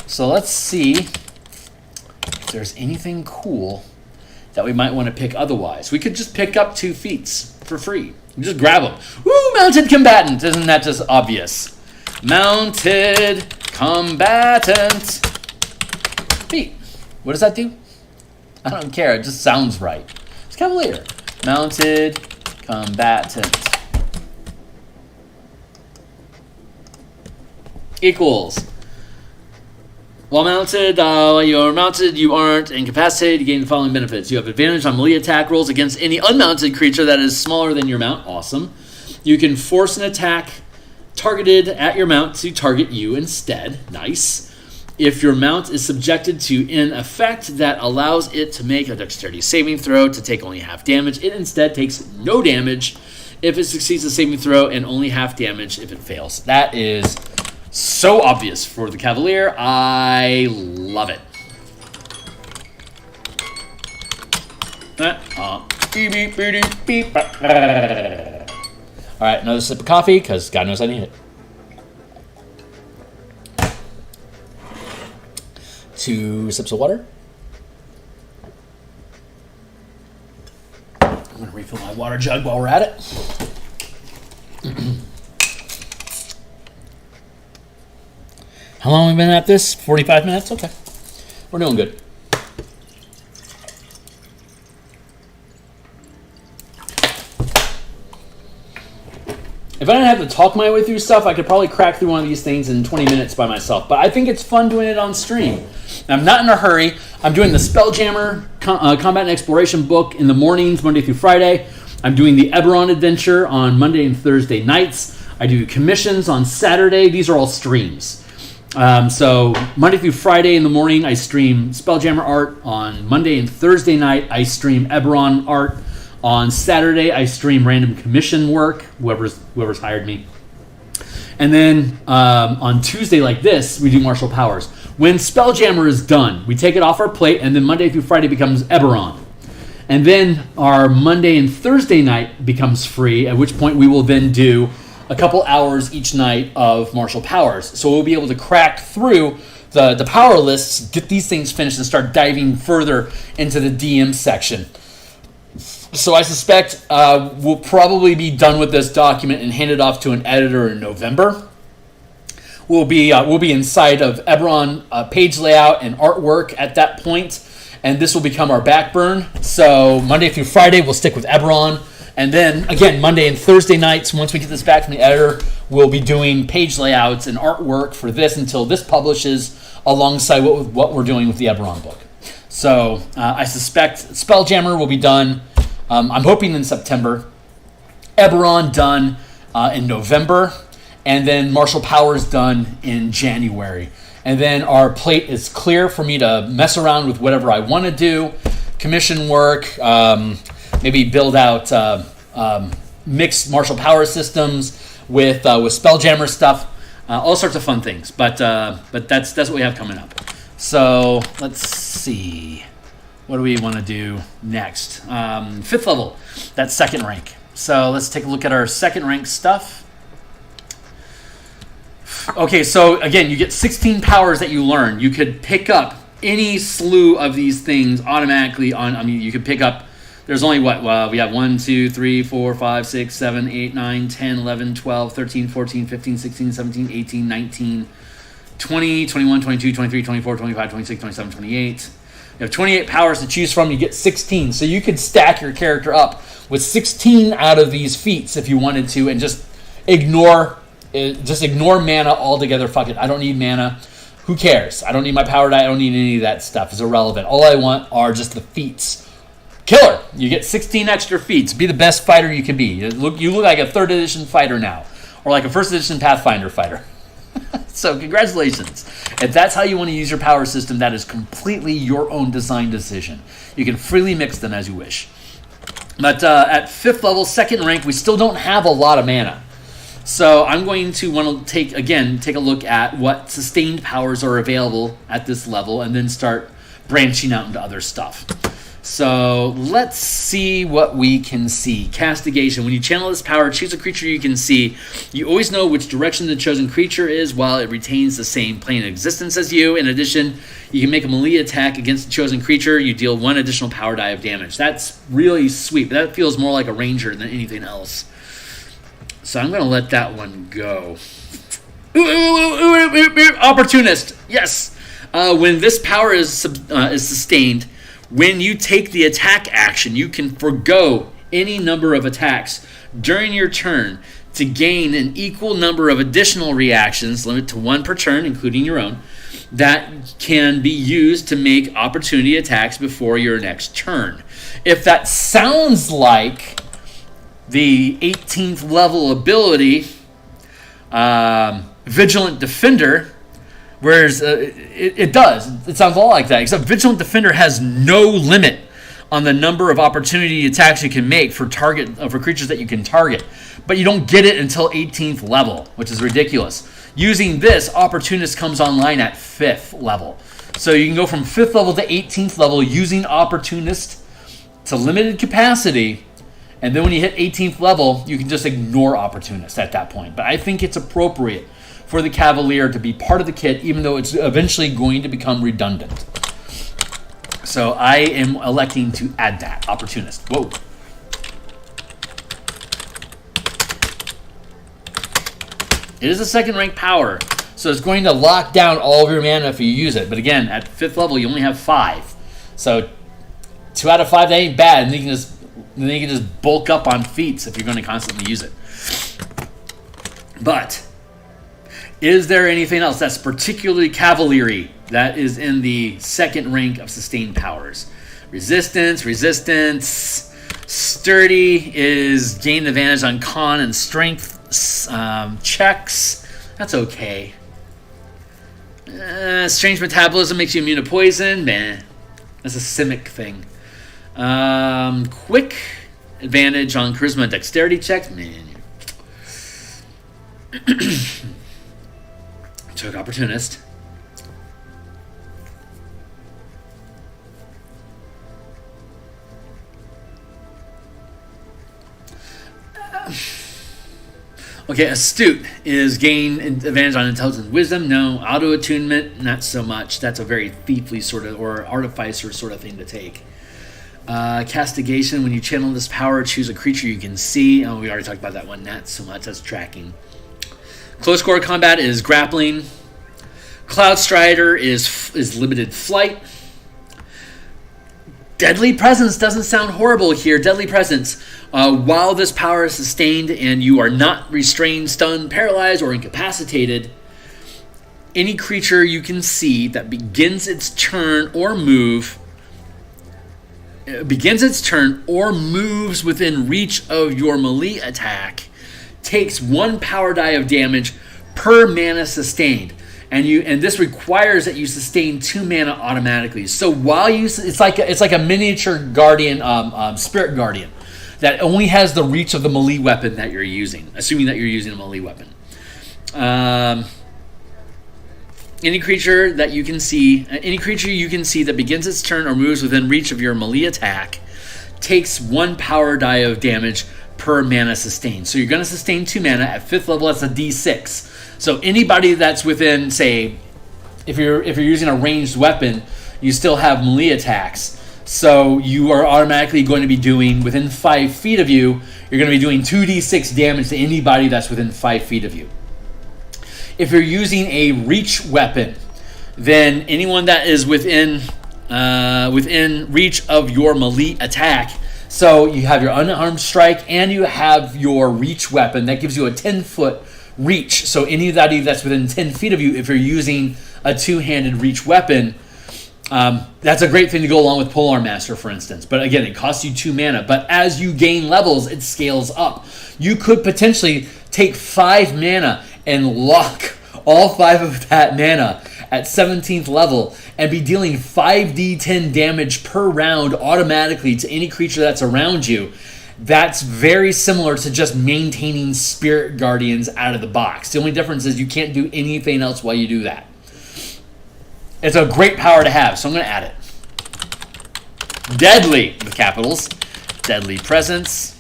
So let's see if there's anything cool that we might want to pick otherwise. We could just pick up 2 feats for free. Just grab them. Woo, Mounted Combatant! Isn't that just obvious? Mounted Combatant. Feat. What does that do? I don't care. It just sounds right. It's Cavalier. Mounted Combatant equals. While mounted, you are mounted, you aren't incapacitated, you gain the following benefits. You have advantage on melee attack rolls against any unmounted creature that is smaller than your mount. Awesome. You can force an attack targeted at your mount to target you instead. Nice. If your mount is subjected to an effect that allows it to make a dexterity saving throw to take only half damage, it instead takes no damage if it succeeds the saving throw and only half damage if it fails. That is so obvious for the Cavalier. I love it. All right, another sip of coffee because God knows I need it. 2 sips of water. I'm going to refill my water jug while we're at it. How long have we been at this? 45 minutes? Okay. We're doing good. If I didn't have to talk my way through stuff, I could probably crack through one of these things in 20 minutes by myself. But I think it's fun doing it on stream. I'm not in a hurry. I'm doing the Spelljammer Combat and Exploration book in the mornings, Monday through Friday. I'm doing the Eberron Adventure on Monday and Thursday nights. I do commissions on Saturday. These are all streams. So Monday through Friday in the morning, I stream Spelljammer art. On Monday and Thursday night, I stream Eberron art. On Saturday, I stream random commission work, whoever's hired me. And then on Tuesday like this, we do martial powers. When Spelljammer is done, we take it off our plate, and then Monday through Friday becomes Eberron. And then our Monday and Thursday night becomes free, at which point we will then do a couple hours each night of martial powers. So we'll be able to crack through the power lists, get these things finished, and start diving further into the DM section. So I suspect we'll probably be done with this document and hand it off to an editor in November. We'll be inside of Eberron page layout and artwork at that point, and this will become our backburn. So Monday through Friday, we'll stick with Eberron. And then, again, Monday and Thursday nights, once we get this back from the editor, we'll be doing page layouts and artwork for this until this publishes alongside what we're doing with the Eberron book. So I suspect Spelljammer will be done, I'm hoping in September. Eberron done in November. And then Martial Powers done in January. And then our plate is clear for me to mess around with whatever I want to do. Commission work, maybe build out mixed martial power systems with Spelljammer stuff, all sorts of fun things. But that's what we have coming up. So let's see, what do we want to do next? 5th level, that's 2nd rank. So let's take a look at our 2nd rank stuff. Okay, so again, you get 16 powers that you learn. You could pick up any slew of these things automatically you could pick up, there's only we have 1, 2, 3, 4, 5, 6, 7, 8, 9, 10, 11, 12, 13, 14, 15, 16, 17, 18, 19, 20, 21, 22, 23, 24, 25, 26, 27, 28. You have 28 powers to choose from. You get 16. So you could stack your character up with 16 out of these feats if you wanted to, and just ignore mana altogether. Fuck it. I don't need mana. Who cares? I don't need my power die. I don't need any of that stuff. It's irrelevant. All I want are just the feats. Killer! You get 16 extra feats. Be the best fighter you can be. You look like a 3rd edition fighter now. Or like a 1st edition Pathfinder fighter. So congratulations. If that's how you want to use your power system, that is completely your own design decision. You can freely mix them as you wish. But at 5th level, 2nd rank, we still don't have a lot of mana. So I'm going to want to take a look at what sustained powers are available at this level, and then start branching out into other stuff. So let's see what we can see. Castigation. When you channel this power, choose a creature you can see. You always know which direction the chosen creature is while it retains the same plane of existence as you. In addition, you can make a melee attack against the chosen creature. You deal 1 additional power die of damage. That's really sweet. That feels more like a ranger than anything else. So I'm going to let that one go. Opportunist. Yes. When this power is sustained, when you take the attack action, you can forgo any number of attacks during your turn to gain an equal number of additional reactions, limit to 1 per turn, including your own, that can be used to make opportunity attacks before your next turn. If that sounds like the 18th level ability, Vigilant Defender, whereas it does. It sounds a lot like that, except Vigilant Defender has no limit on the number of opportunity attacks you can make for creatures that you can target. But you don't get it until 18th level, which is ridiculous. Using this, Opportunist comes online at 5th level. So you can go from 5th level to 18th level using Opportunist to limited capacity. And then when you hit 18th level, you can just ignore Opportunist at that point. But I think it's appropriate for the Cavalier to be part of the kit, even though it's eventually going to become redundant. So I am electing to add that, Opportunist. Whoa. It is a 2nd rank power, so it's going to lock down all of your mana if you use it. But again, at 5th level, you only have 5. So 2 out of 5, that ain't bad. And then you can just bulk up on feats if you're going to constantly use it. But is there anything else that's particularly Cavalier that is in the 2nd rank of sustained powers? Resistance. Sturdy is gain advantage on con and strength checks. That's okay. Strange metabolism makes you immune to poison. Nah, that's a simic thing. Quick advantage on charisma and dexterity checks. Man. Took Opportunist. Okay, astute is gain advantage on intelligence and wisdom. No. Auto attunement, not so much. That's a very thiefly sort of, or artificer sort of thing to take. Castigation, when you channel this power, choose a creature you can see. Oh, we already talked about that one. Not so much. That's tracking. Close quarter combat is grappling. Cloud Strider is limited flight. Deadly Presence doesn't sound horrible here. Deadly Presence. While this power is sustained and you are not restrained, stunned, paralyzed, or incapacitated, any creature you can see that begins its turn or moves within reach of your melee attack takes 1 power die of damage per mana sustained. And this requires that you sustain 2 mana automatically. So while it's like a miniature guardian, spirit guardian, that only has the reach of the melee weapon that you're using, assuming that you're using a melee weapon. Any creature you can see that begins its turn or moves within reach of your melee attack takes 1 power die of damage per mana sustained. So you're going to sustain 2 mana at 5th level. That's a D6. So anybody that's within, say, if you're using a ranged weapon, you still have melee attacks. So you are automatically going to be doing, within 5 feet of you, you're going to be doing 2d6 damage to anybody that's within 5 feet of you. If you're using a reach weapon, then anyone that is within reach of your melee attack, so you have your unarmed strike and you have your reach weapon, that gives you a 10-foot reach. So anybody that's within 10 feet of you, if you're using a two-handed reach weapon, that's a great thing to go along with Polearm Master, for instance. But again, it costs you 2 mana. But as you gain levels, it scales up. You could potentially take 5 mana and lock all 5 of that mana at 17th level and be dealing 5d10 damage per round automatically to any creature that's around you. That's very similar to just maintaining Spirit Guardians out of the box. The only difference is you can't do anything else while you do that. It's a great power to have, so I'm going to add it. Deadly, with capitals. Deadly Presence.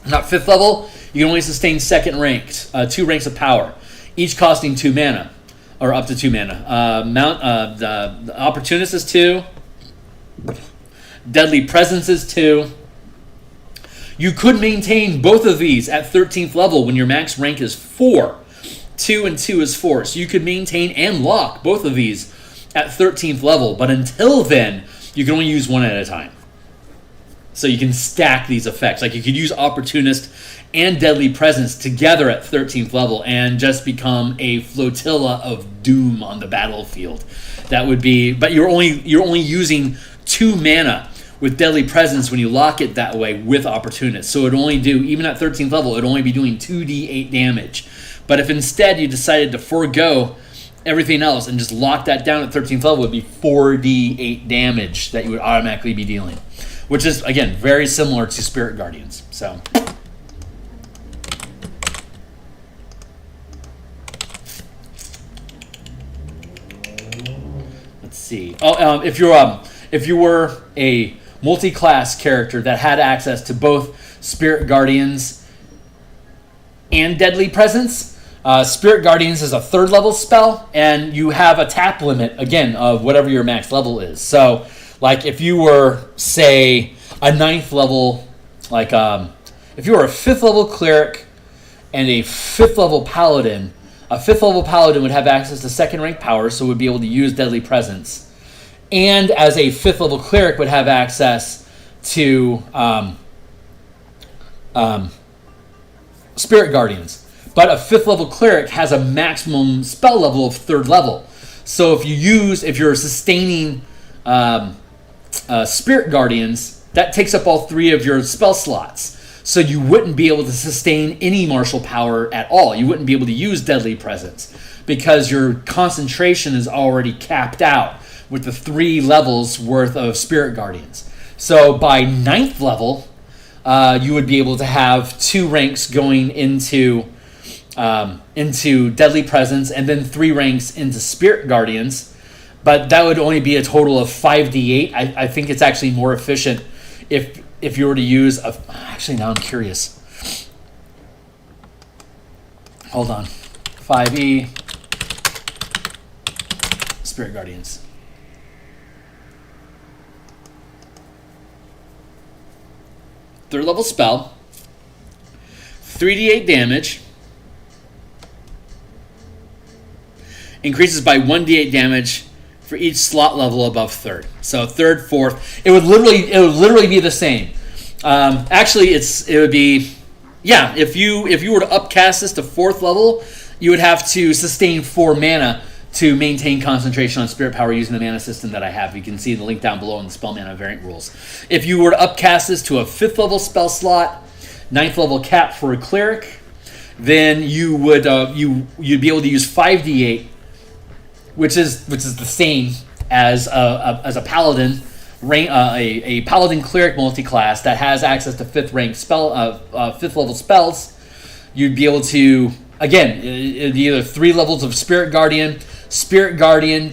Not 5th level. You can only sustain 2nd ranked, 2 ranks of power, each costing 2 mana, or up to 2 mana. The Opportunist is 2. Deadly Presence is 2. You could maintain both of these at 13th level when your max rank is 4. 2 and 2 is 4. So you could maintain and lock both of these at 13th level. But until then, you can only use one at a time. So you can stack these effects. Like you could use Opportunist and Deadly Presence together at 13th level and just become a flotilla of doom on the battlefield. That would be, but you're only using 2 mana with Deadly Presence when you lock it that way with Opportunist. So it'd only do, even at 13th level, it'd only be doing 2d8 damage. But if instead you decided to forego everything else and just lock that down at 13th level, it would be 4d8 damage that you would automatically be dealing. Which is, again, very similar to Spirit Guardians. So let's see. If you were a multi-class character that had access to both Spirit Guardians and Deadly Presence, Spirit Guardians is a 3rd level spell, and you have a tap limit, again, of whatever your max level is. So, like, if you were, say, a 9th level, like, if you were a 5th level cleric and a 5th level paladin, a 5th level paladin would have access to 2nd rank power, so would be able to use Deadly Presence. And as a 5th level cleric would have access to Spirit Guardians. But a 5th level cleric has a maximum spell level of 3rd level. So if you're sustaining Spirit Guardians, that takes up all 3 of your spell slots. So you wouldn't be able to sustain any martial power at all. You wouldn't be able to use Deadly Presence because your concentration is already capped out with the 3 levels worth of Spirit Guardians. So by 9th level, you would be able to have 2 ranks going into Deadly Presence and then 3 ranks into Spirit Guardians. But that would only be a total of 5d8. I think it's actually more efficient if if you were to use a... Actually, now I'm curious. Hold on. 5e. Spirit Guardians. Third level spell. 3d8 damage. Increases by 1d8 damage for each slot level above third. So third, fourth. It would literally be the same. Actually, it would be... Yeah, if you were to upcast this to fourth level, you would have to sustain 4 mana to maintain concentration on spirit power using the mana system that I have. You can see the link down below in the spell mana variant rules. If you were to upcast this to a 5th level spell slot, 9th level cap for a cleric, then you would you'd be able to use 5d8, which is the same as a paladin. A paladin cleric multi-class that has access to 5th rank spell, 5th level spells. You'd be able to, again, it'd be either 3 levels of Spirit Guardian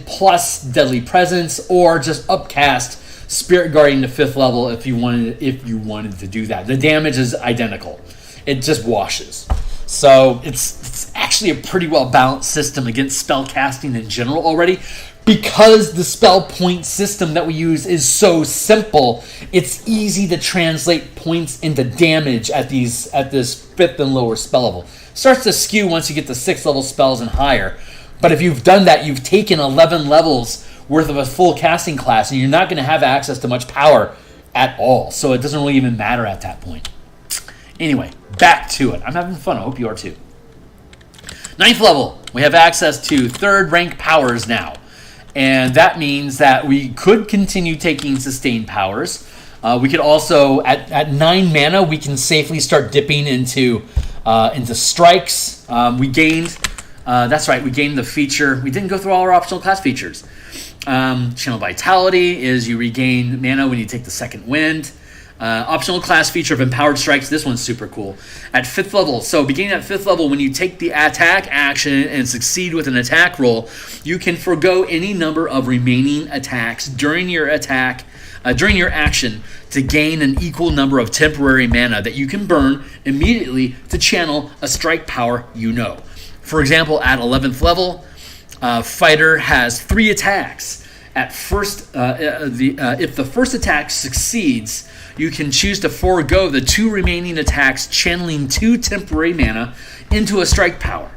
plus Deadly Presence, or just upcast Spirit Guardian to 5th level if you wanted to do that. The damage is identical. It just washes. So it's actually a pretty well balanced system against spell casting in general already. Because the spell point system that we use is so simple, it's easy to translate points into damage at this 5th and lower spell level. Starts to skew once you get to 6th level spells and higher. But if you've done that, you've taken 11 levels worth of a full casting class, and you're not going to have access to much power at all. So it doesn't really even matter at that point. Anyway, back to it. I'm having fun. I hope you are too. 9th level, we have access to 3rd rank powers now. And that means that we could continue taking sustained powers. We could also, at 9 mana, we can safely start dipping into strikes. We gained the feature. We didn't go through all our optional class features. Channel Vitality is you regain mana when you take the second wind. Optional class feature of Empowered Strikes. This one's super cool. At 5th level, so beginning at 5th level, when you take the attack action and succeed with an attack roll, you can forgo any number of remaining attacks during your action to gain an equal number of temporary mana that you can burn immediately to channel a strike power you know. For example, at 11th level, fighter has 3 attacks. At first, if the first attack succeeds, you can choose to forego the 2 remaining attacks, channeling 2 temporary mana into a strike power.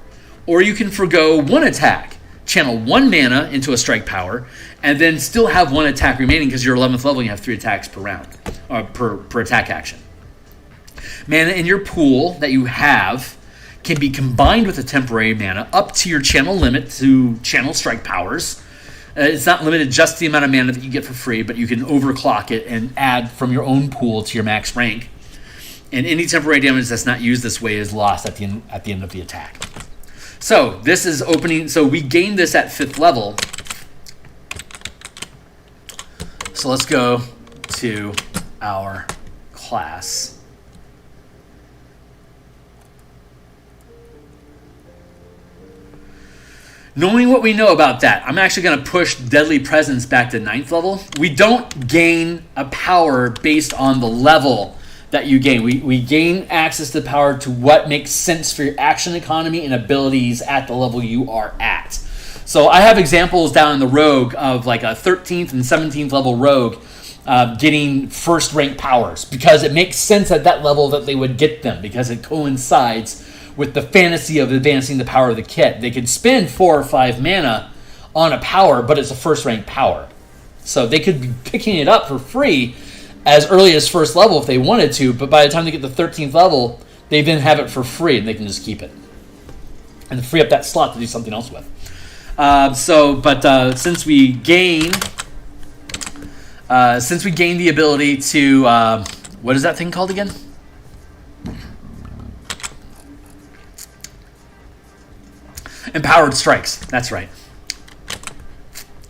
Or you can forego 1 attack, channel 1 mana into a strike power, and then still have 1 attack remaining because you're 11th level and you have 3 attacks per round, or per attack action. Mana in your pool that you have can be combined with a temporary mana up to your channel limit to channel strike powers. It's not limited just to the amount of mana that you get for free, but you can overclock it and add from your own pool to your max rank. And any temporary damage that's not used this way is lost at the end of the attack. So this is opening. So we gained this at 5th level. So let's go to our class. Knowing what we know about that, I'm actually going to push Deadly Presence back to 9th level. We don't gain a power based on the level that you gain. We gain access to power to what makes sense for your action economy and abilities at the level you are at. So I have examples down in the rogue of like a 13th and 17th level rogue getting 1st rank powers because it makes sense at that level that they would get them because it coincides with the fantasy of advancing the power of the kit. They could spend 4 or 5 mana on a power, but it's a 1st rank power. So they could be picking it up for free as early as 1st level if they wanted to, but by the time they get to 13th level, they then have it for free and they can just keep it. And free up that slot to do something else with. Since we gain the ability to, what is that thing called again? Empowered Strikes. That's right.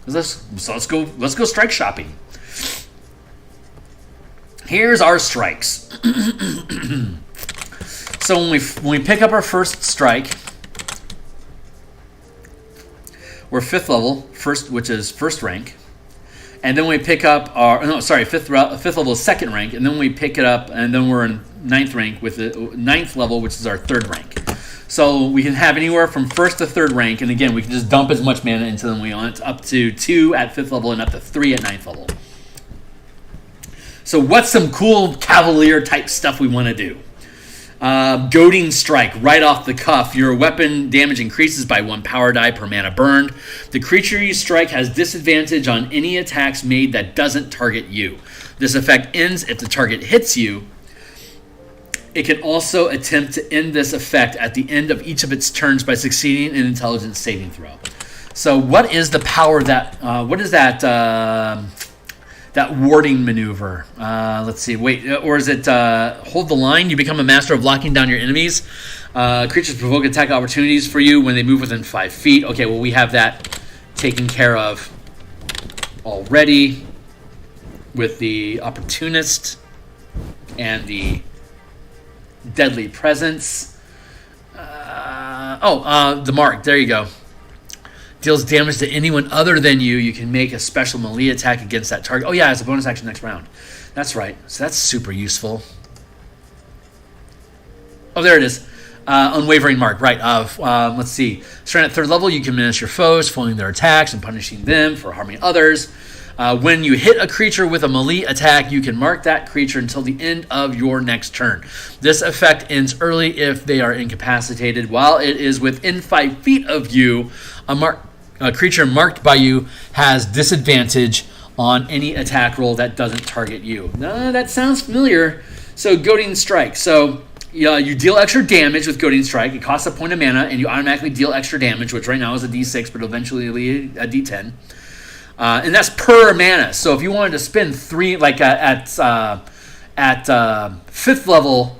Let's go strike shopping. Here's our strikes. So when we pick up our first strike, we're 5th level, which is 1st rank, and then we pick up our fifth level is second rank, and then we pick it up, and then we're in ninth rank with the ninth level, which is our third rank. So we can have anywhere from first to third rank, and again, we can just dump as much mana into them we want, up to 2 at fifth level and up to 3 at ninth level. So what's some cool Cavalier type stuff we want to do? Goading Strike, right off the cuff. Your weapon damage increases by 1 power die per mana burned. The creature you strike has disadvantage on any attacks made that doesn't target you. This effect ends if the target hits you. It can also attempt to end this effect at the end of each of its turns by succeeding an intelligence saving throw. So what is the power that, what is that, that warding maneuver? Let's see. Wait, or is it hold the line? You become a master of locking down your enemies. Creatures provoke attack opportunities for you when they move within 5 feet. Okay, well, we have that taken care of already with the opportunist and the deadly presence. The mark. There you go. Deals damage to anyone other than you. You can make a special melee attack against that target. Oh, yeah, it's a bonus action next round. That's right. So that's super useful. Oh, there it is. Unwavering mark. Right. Let's see. Starting at third level, you can menace your foes, foiling their attacks and punishing them for harming others. When you hit a creature with a melee attack, you can mark that creature until the end of your next turn. This effect ends early if they are incapacitated. While it is within 5 feet of you, a creature marked by you has disadvantage on any attack roll that doesn't target you. That sounds familiar. So, Goading Strike. So, you deal extra damage with Goading Strike. It costs a point of mana, and you automatically deal extra damage, which right now is a d6, but eventually a d10. And that's per mana. So if you wanted to spend 3, like at 5th level,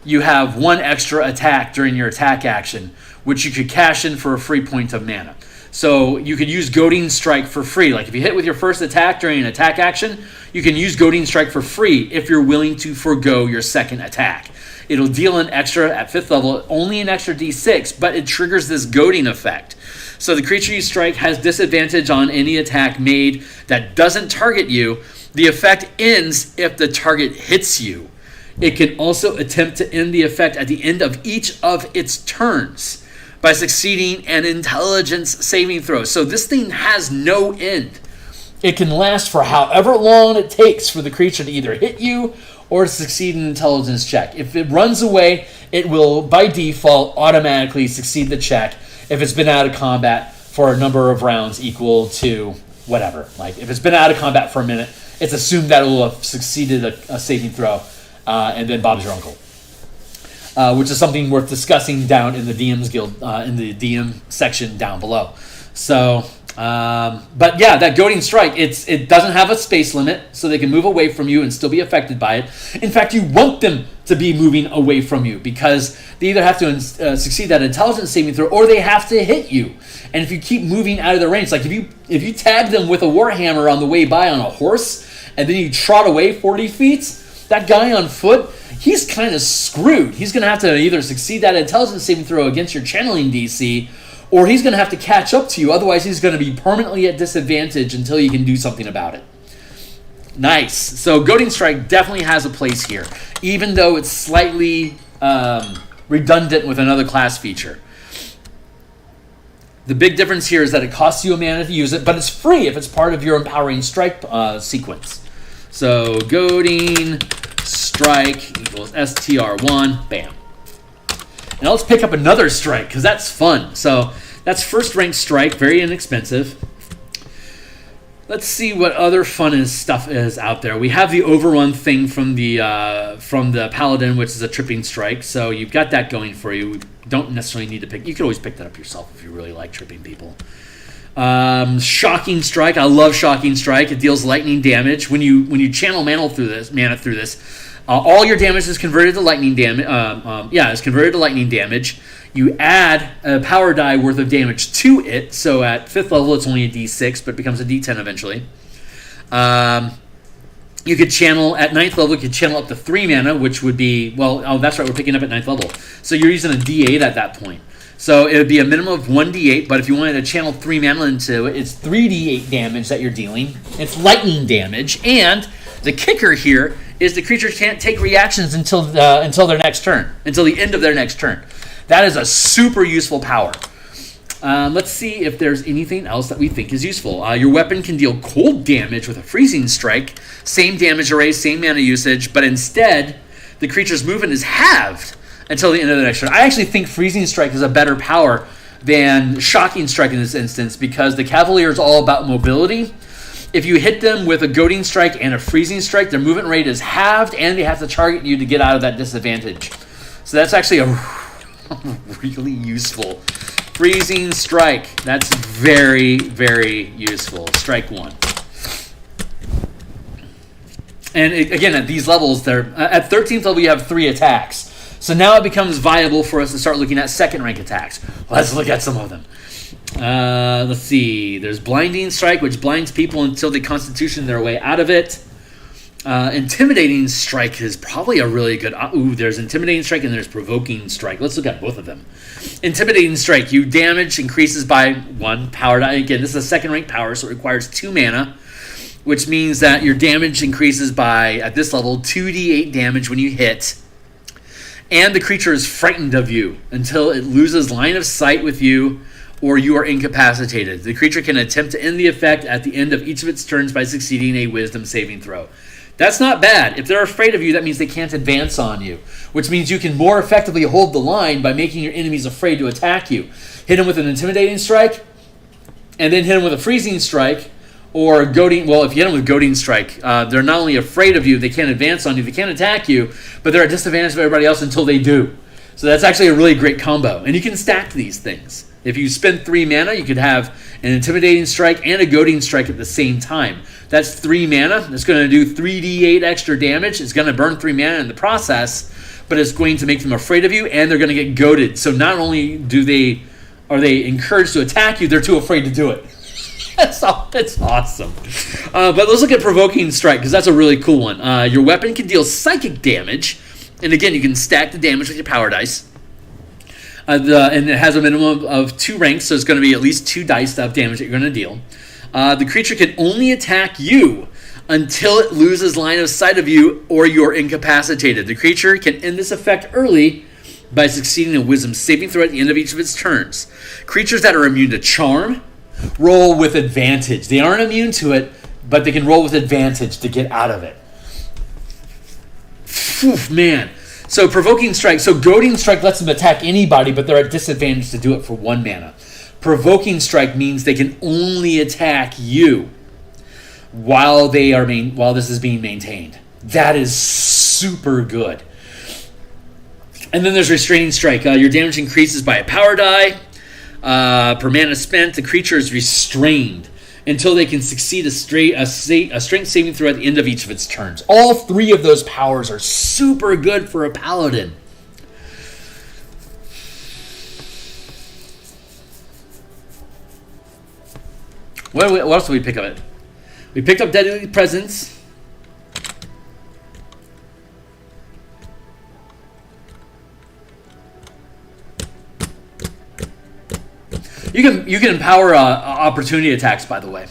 you have 1 extra attack during your attack action, which you could cash in for a free point of mana. So you could use Goading Strike for free. Like if you hit with your first attack during an attack action, you can use Goading Strike for free if you're willing to forego your second attack. It'll deal an extra at 5th level, only an extra d6, but it triggers this goading effect. So the creature you strike has disadvantage on any attack made that doesn't target you. The effect ends if the target hits you. It can also attempt to end the effect at the end of each of its turns by succeeding an intelligence saving throw. So this thing has no end. It can last for however long it takes for the creature to either hit you or to succeed an intelligence check. If it runs away, it will, by default, automatically succeed the check if it's been out of combat for a number of rounds equal to whatever. Like, if it's been out of combat for a minute, it's assumed that it will have succeeded a saving throw, and then Bob's your uncle. Which is something worth discussing down in the DMsGuild, in the DM section down below. So, but yeah, that Goading Strike, it doesn't have a space limit, so they can move away from you and still be affected by it. In fact, you want them to be moving away from you because they either have to succeed that intelligence saving throw or they have to hit you. And if you keep moving out of their range, like if you tag them with a warhammer on the way by on a horse and then you trot away 40 feet, that guy on foot, he's kind of screwed. He's going to have to either succeed that intelligence saving throw against your channeling DC, or he's going to have to catch up to you. Otherwise, he's going to be permanently at disadvantage until you can do something about it. Nice. So Goading Strike definitely has a place here, even though it's slightly redundant with another class feature. The big difference here is that it costs you a mana to use it, but it's free if it's part of your Empowering Strike sequence. So Goading Strike equals STR1, bam. Now let's pick up another strike, because that's fun. So that's first rank strike, very inexpensive. Let's see what other fun stuff is out there. We have the overrun thing from the paladin, which is a tripping strike. So you've got that going for you. We don't necessarily need to pick. You could always pick that up yourself if you really like tripping people. Shocking Strike. I love Shocking Strike. It deals lightning damage when you channel mana through this. All your damage is converted to lightning damage. It's converted to lightning damage. You add a power die worth of damage to it. So at 5th level, it's only a d6, but it becomes a d10 eventually. You could channel at 9th level. You could channel up to 3 mana, which would be that's right. We're picking up at 9th level, so you're using a d8 at that point. So it would be a minimum of 1d8, but if you wanted to channel 3 mana into it, it's 3d8 damage that you're dealing. It's lightning damage, and the kicker here is the creature can't take reactions until their next turn, until the end of their next turn. That is a super useful power. Let's see if there's anything else that we think is useful. Your weapon can deal cold damage with a freezing strike. Same damage array, same mana usage, but instead, the creature's movement is halved until the end of the next turn. I actually think freezing strike is a better power than shocking strike in this instance because the Cavalier is all about mobility. If you hit them with a goading strike and a freezing strike, their movement rate is halved and they have to target you to get out of that disadvantage. So that's actually a really useful freezing strike. That's very, very useful. Strike 1. And again, at these levels, at 13th level, you have 3 attacks. So now it becomes viable for us to start looking at second rank attacks. Let's look at some of them. Let's see. There's Blinding Strike, which blinds people until they constitution their way out of it. Intimidating Strike is probably a really good... there's Intimidating Strike and there's Provoking Strike. Let's look at both of them. Intimidating Strike. You damage increases by 1 power die. Again, this is a second rank power, so it requires 2 mana, which means that your damage increases by, at this level, 2d8 damage when you hit. And the creature is frightened of you until it loses line of sight with you or you are incapacitated. The creature can attempt to end the effect at the end of each of its turns by succeeding a wisdom saving throw. That's not bad. If they're afraid of you, that means they can't advance on you, which means you can more effectively hold the line by making your enemies afraid to attack you. Hit them with an intimidating strike, and then hit them with a freezing strike, or goading. Well, if you hit them with goading strike, they're not only afraid of you, they can't advance on you, they can't attack you, but they're at disadvantage of everybody else until they do. So that's actually a really great combo. And you can stack these things. If you spend 3 mana, you could have an intimidating strike and a goading strike at the same time. That's 3 mana. It's going to do 3d8 extra damage. It's going to burn 3 mana in the process, but it's going to make them afraid of you, and they're going to get goaded. So not only are they encouraged to attack you, they're too afraid to do it. That's awesome. But let's look at Provoking Strike, because that's a really cool one. Your weapon can deal psychic damage, and again, you can stack the damage with your power dice. And it has a minimum of 2 ranks, so it's going to be at least 2 dice of damage that you're going to deal. The creature can only attack you until it loses line of sight of you or you're incapacitated. The creature can end this effect early by succeeding a wisdom saving throw at the end of each of its turns. Creatures that are immune to charm roll with advantage. They aren't immune to it, but they can roll with advantage to get out of it. Oof, man. So Provoking Strike. So Goading Strike lets them attack anybody, but they're at disadvantage to do it for 1 mana. Provoking Strike means they can only attack you while this is being maintained. That is super good. And then there's Restraining Strike. Your damage increases by a power die. Per mana spent, the creature is restrained until they can succeed a strength saving throw at the end of each of its turns. All 3 of those powers are super good for a paladin. What else did we pick up? We picked up Deadly Presence. You can empower opportunity attacks, by the way.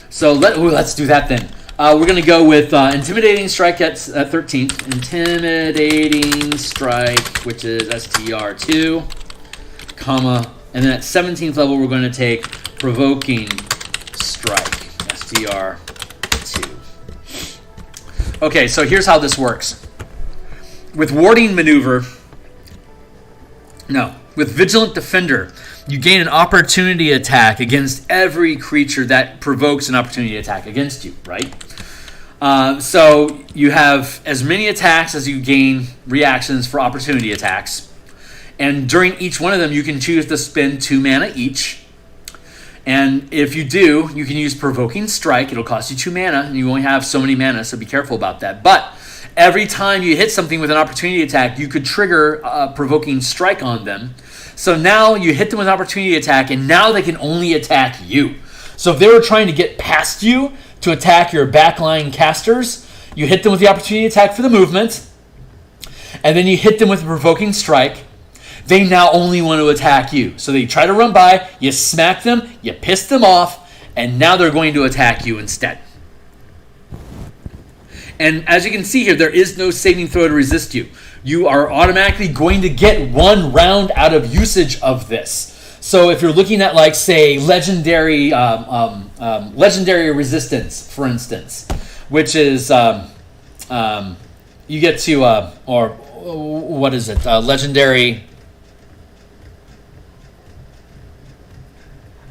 So let's do that then. We're going to go with Intimidating Strike at 13th. Intimidating Strike, which is STR2, comma, and then at 17th level we're going to take Provoking Strike, STR2. Okay, so here's how this works. With Vigilant Defender, you gain an opportunity attack against every creature that provokes an opportunity attack against you, right? So you have as many attacks as you gain reactions for opportunity attacks. And during each one of them, you can choose to spend 2 mana each. And if you do, you can use Provoking Strike. It'll cost you 2 mana, and you only have so many mana, so be careful about that. But every time you hit something with an opportunity attack, you could trigger a Provoking Strike on them. So now you hit them with an opportunity attack, and now they can only attack you. So if they were trying to get past you to attack your backline casters, you hit them with the opportunity attack for the movement, and then you hit them with a Provoking Strike. they now only want to attack you. So they try to run by, you smack them, you piss them off, and now they're going to attack you instead. And as you can see here, there is no saving throw to resist you. You are automatically going to get 1 round out of usage of this. So if you're looking at, like, say, legendary resistance, for instance, which is you get to or what is it? Legendary.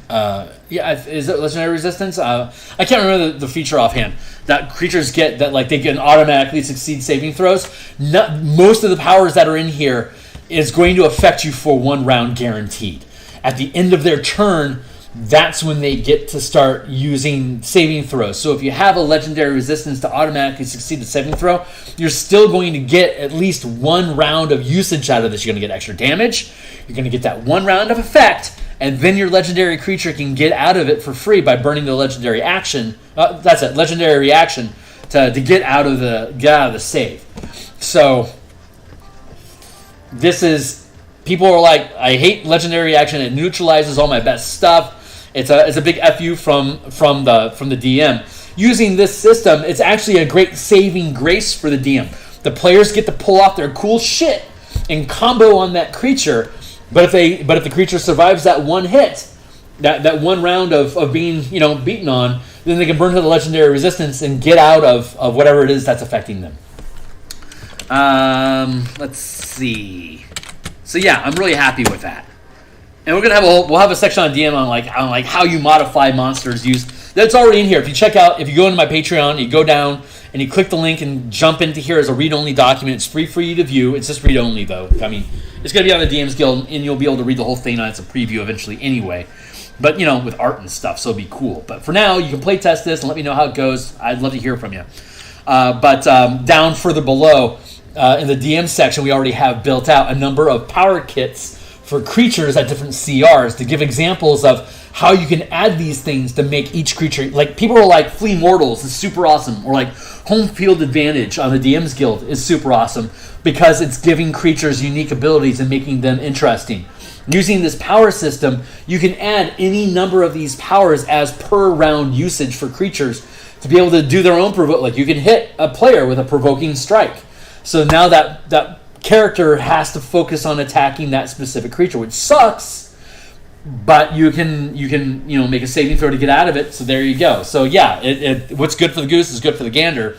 Is it legendary resistance? I can't remember the feature offhand. That creatures get that, like, they can automatically succeed saving throws. Most of the powers that are in here is going to affect you for 1 round guaranteed. At the end of their turn, that's when they get to start using saving throws. So if you have a legendary resistance to automatically succeed a saving throw, you're still going to get at least 1 round of usage out of this. You're going to get extra damage. You're going to get that 1 round of effect, and then your legendary creature can get out of it for free by burning the legendary action. That's it, legendary reaction to get out of the save. So this is. People are like, I hate legendary reaction. It neutralizes all my best stuff. It's a big FU from the DM. Using this system, it's actually a great saving grace for the DM. The players get to pull off their cool shit and combo on that creature. But if the creature survives that 1 hit, that 1 round of being beaten on, then they can burn to the legendary resistance and get out of whatever it is that's affecting them. Let's see. So yeah, I'm really happy with that. And we're gonna we'll have a section on DM on how you modify monsters used. That's already in here. If you go into my Patreon, you go down and you click the link and jump into here as a read-only document. It's free for you to view. It's just read-only though. I mean, it's gonna be on the DMsGuild and you'll be able to read the whole thing on it's a preview eventually anyway. But with art and stuff, so it'll be cool. But for now, you can play test this and let me know how it goes. I'd love to hear from you. But down further below, in the DM section, we already have built out a number of power kits for creatures at different CRs to give examples of how you can add these things to make each creature. Like, people are like, Flee Mortals is super awesome, or like Home Field Advantage on the DMsGuild is super awesome because it's giving creatures unique abilities and making them interesting. Using this power system, you can add any number of these powers as per round usage for creatures to be able to do their own provoke. Like, you can hit a player with a provoking strike. So now that character has to focus on attacking that specific creature, which sucks, but you can make a saving throw to get out of it. So there you go. So yeah, what's good for the goose is good for the gander.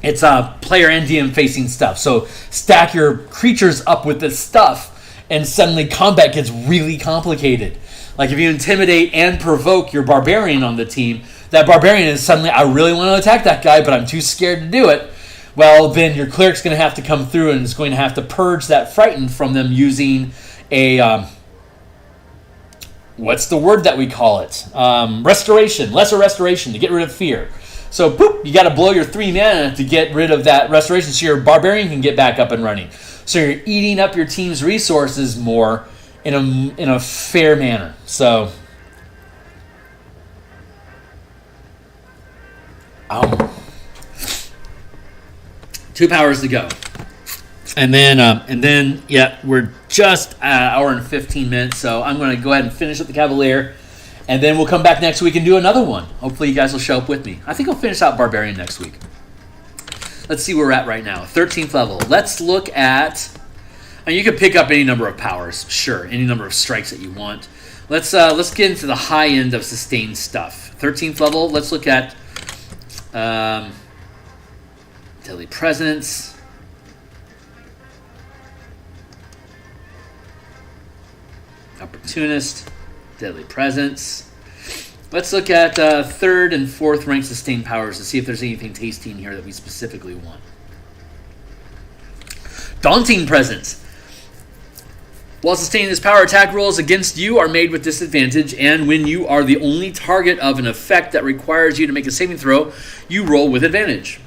It's player and DM facing stuff. So stack your creatures up with this stuff, and suddenly combat gets really complicated. Like, if you intimidate and provoke your barbarian on the team, that barbarian is suddenly, I really want to attack that guy, but I'm too scared to do it. Well, then your cleric's going to have to come through and is going to have to purge that frightened from them using a, what's the word that we call it? Lesser restoration, to get rid of fear. So, boop, you got to blow your 3 mana to get rid of that restoration so your barbarian can get back up and running. So you're eating up your team's resources more in a fair manner. So, 2 powers to go, and then yeah, we're just an hour and 15 minutes. So I'm going to go ahead and finish up the Cavalier, and then we'll come back next week and do another one. Hopefully, you guys will show up with me. I think I'll finish out Barbarian next week. Let's see where we're at right now. 13th level. Let's look at. And you can pick up any number of powers, sure, any number of strikes that you want. Let's get into the high end of sustained stuff. 13th level. Let's look at. Deadly Presence. Opportunist. Deadly Presence. Let's look at 3rd and 4th rank sustained powers to see if there's anything tasty in here that we specifically want. Daunting Presence. While sustaining this power, attack rolls against you are made with disadvantage, and when you are the only target of an effect that requires you to make a saving throw, you roll with advantage.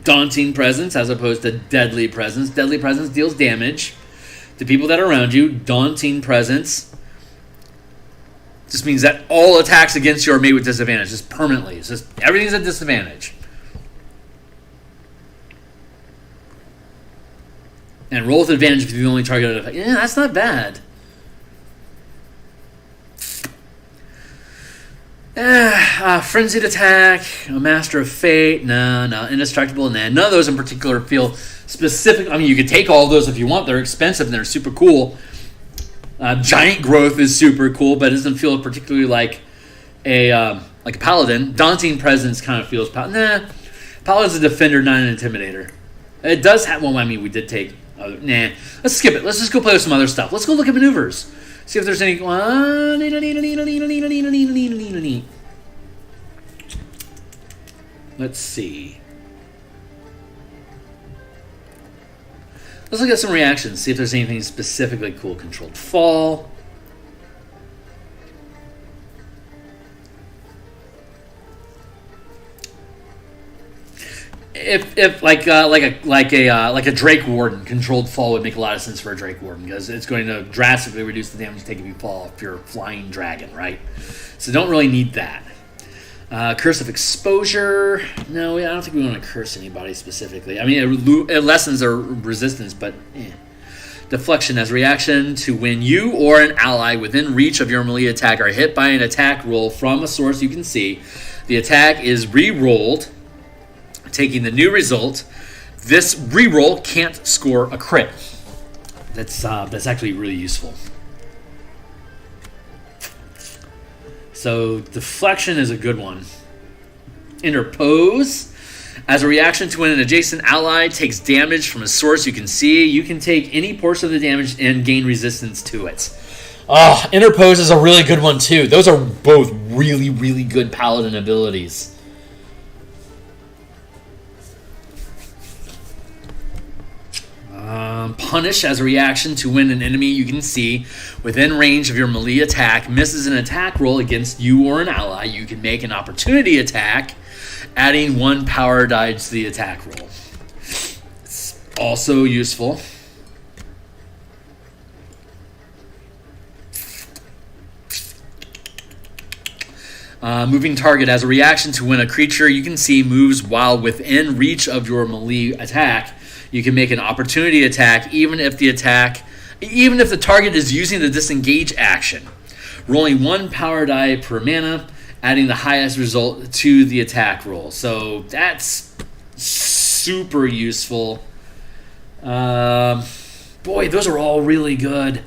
Daunting Presence as opposed to Deadly Presence. Deadly Presence deals damage to people that are around you. Daunting Presence Just means that all attacks against you are made with disadvantage, just permanently. It's just everything's at disadvantage. And roll with advantage if you're the only target effect. Yeah, that's not bad. Frenzied attack, a master of fate, no, indestructible, nah. None of those in particular feel specific. I mean, you could take all of those if you want. They're expensive and they're super cool. Giant growth is super cool, but it doesn't feel particularly like a paladin. Daunting presence kind of feels paladin's a defender, not an intimidator. It does have. Well, I mean, we did take. Let's skip it. Let's just go play with some other stuff. Let's go look at maneuvers. See if there's any. Let's see. Let's look at some reactions. See if there's anything specifically cool. Controlled fall. If like a Drake Warden, controlled fall would make a lot of sense for a Drake Warden because it's going to drastically reduce the damage you take if you fall if you're a flying dragon, right? So don't really need that. Curse of exposure. No, I don't think we want to curse anybody specifically. I mean, it lessens their resistance, but Deflection as a reaction to when you or an ally within reach of your melee attack are hit by an attack roll from a source you can see. The attack is re-rolled, taking the new result. This re-roll can't score a crit. That's actually really useful. So deflection is a good one. Interpose. As a reaction to when an adjacent ally takes damage from a source you can see, you can take any portion of the damage and gain resistance to it. Interpose is a really good one too. Those are both really, really good paladin abilities. Punish as a reaction to when an enemy you can see within range of your melee attack misses an attack roll against you or an ally. You can make an opportunity attack, adding 1 power die to the attack roll. It's also useful. Moving target as a reaction to when a creature you can see moves while within reach of your melee attack. You can make an opportunity attack even if the target is using the disengage action. Rolling 1 power die per mana, adding the highest result to the attack roll. So that's super useful. Boy, those are all really good.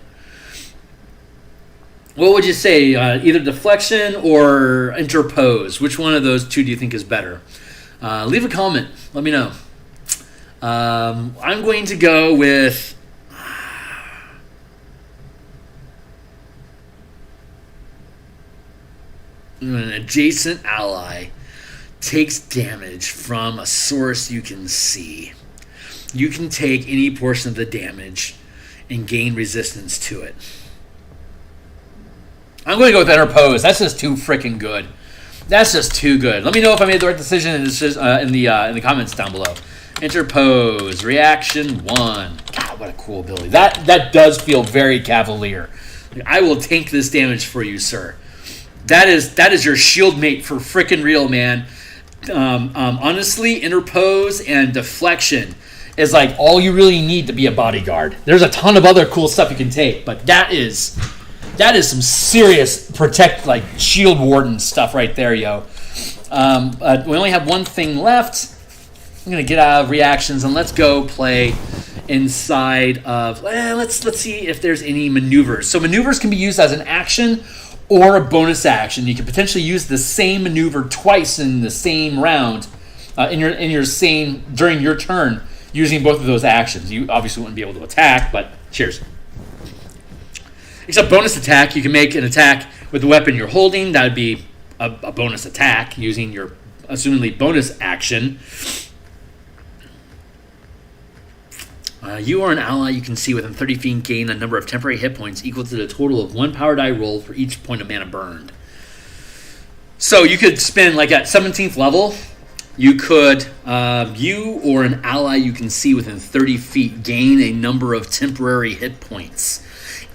What would you say? Either deflection or interpose? Which one of those two do you think is better? Leave a comment. Let me know. I'm going to go with an adjacent ally takes damage from a source you can see. You can take any portion of the damage and gain resistance to it. I'm going to go with interpose. That's just too freaking good. That's just too good. Let me know if I made the right decision in the comments down below. Interpose, reaction 1. God, what a cool ability. That does feel very Cavalier. Like, I will tank this damage for you, sir. That is your shield mate for frickin' real, man. Honestly, interpose and deflection is like all you really need to be a bodyguard. There's a ton of other cool stuff you can take, but that is some serious protect, like shield warden stuff right there, yo. We only have one thing left. I'm gonna get out of reactions and let's go play inside of. Let's see if there's any maneuvers. So maneuvers can be used as an action or a bonus action. You can potentially use the same maneuver twice in the same round, during your turn, using both of those actions. You obviously wouldn't be able to attack, but cheers. Except bonus attack, you can make an attack with the weapon you're holding. That would be a bonus attack using your assumingly bonus action. You or an ally you can see within 30 feet gain a number of temporary hit points equal to the total of 1 power die roll for each point of mana burned. So you could spend, like at 17th level, you could, you or an ally you can see within 30 feet gain a number of temporary hit points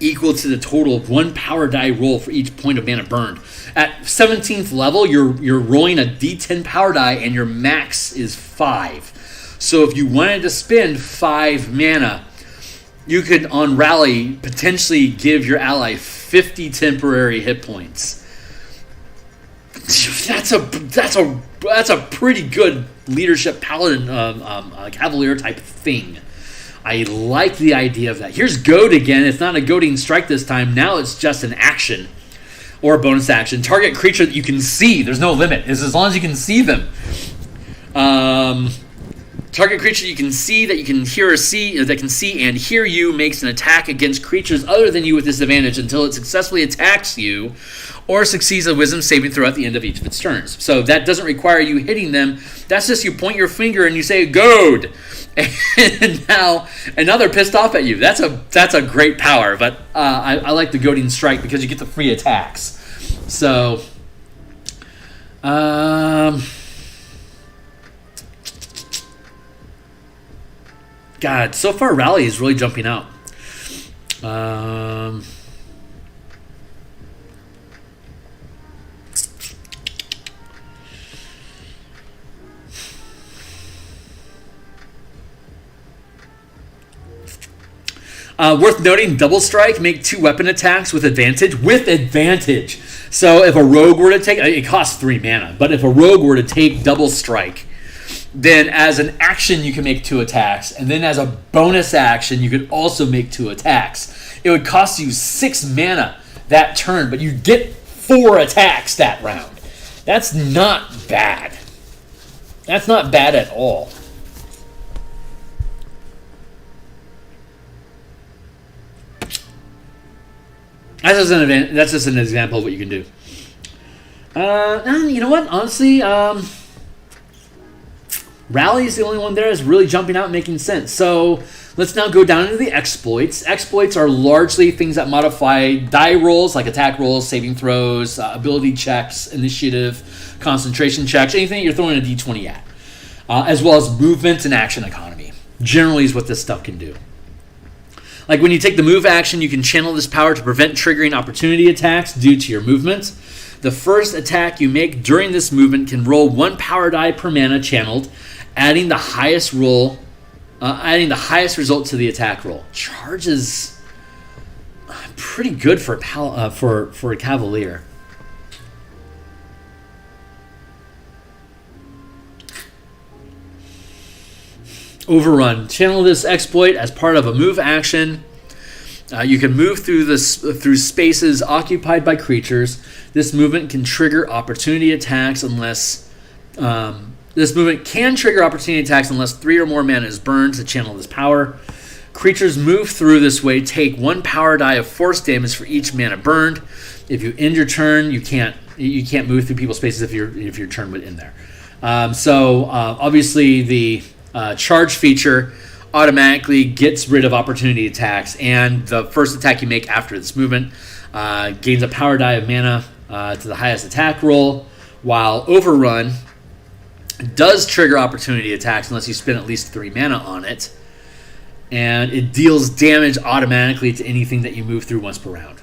equal to the total of 1 power die roll for each point of mana burned. At 17th level, you're rolling a d10 power die, and your max is 5. So if you wanted to spend 5 mana, you could, on rally, potentially give your ally 50 temporary hit points. That's a pretty good leadership paladin, Cavalier type thing. I like the idea of that. Here's Goad again. It's not a goading strike this time. Now it's just an action or a bonus action. Target creature that you can see. There's no limit. It's as long as you can see them. Target creature you can see, that you can hear or see, that can see and hear you, makes an attack against creatures other than you with disadvantage until it successfully attacks you or succeeds a wisdom saving throw at the end of each of its turns. So that doesn't require you hitting them. That's just you point your finger and you say, Goad! And now they're pissed off at you. That's a great power, but I like the goading strike because you get the free attacks. So, God, so far Rally is really jumping out. Worth noting, double strike, make 2 weapon attacks with advantage. With advantage. So if a rogue were to take, it costs 3 mana, but if a rogue were to take double strike, then as an action you can make 2 attacks, and then as a bonus action you could also make 2 attacks. It would cost you 6 mana that turn, but you get 4 attacks that round. That's not bad. That's not bad at all. That's just an example of what you can do. You know what? Honestly, Rally is the only one there that's really jumping out and making sense. So let's now go down into the exploits. Exploits are largely things that modify die rolls, like attack rolls, saving throws, ability checks, initiative, concentration checks, anything you're throwing a d20 at, as well as movement and action economy. Generally is what this stuff can do. Like when you take the move action, you can channel this power to prevent triggering opportunity attacks due to your movement. The first attack you make during this movement can roll 1 power die per mana channeled, adding the highest result to the attack roll. Charge is pretty good for a Cavalier. Overrun. Channel this exploit as part of a move action. You can move through spaces occupied by creatures. This movement can trigger opportunity attacks unless 3 or more mana is burned to channel this power. Creatures move through this way take 1 power die of force damage for each mana burned. If you end your turn, you can't move through people's spaces if your turn went in there. Obviously the charge feature automatically gets rid of opportunity attacks, and the first attack you make after this movement gains a power die of mana to the highest attack roll, while Overrun does trigger opportunity attacks unless you spend at least 3 mana on it, and it deals damage automatically to anything that you move through once per round.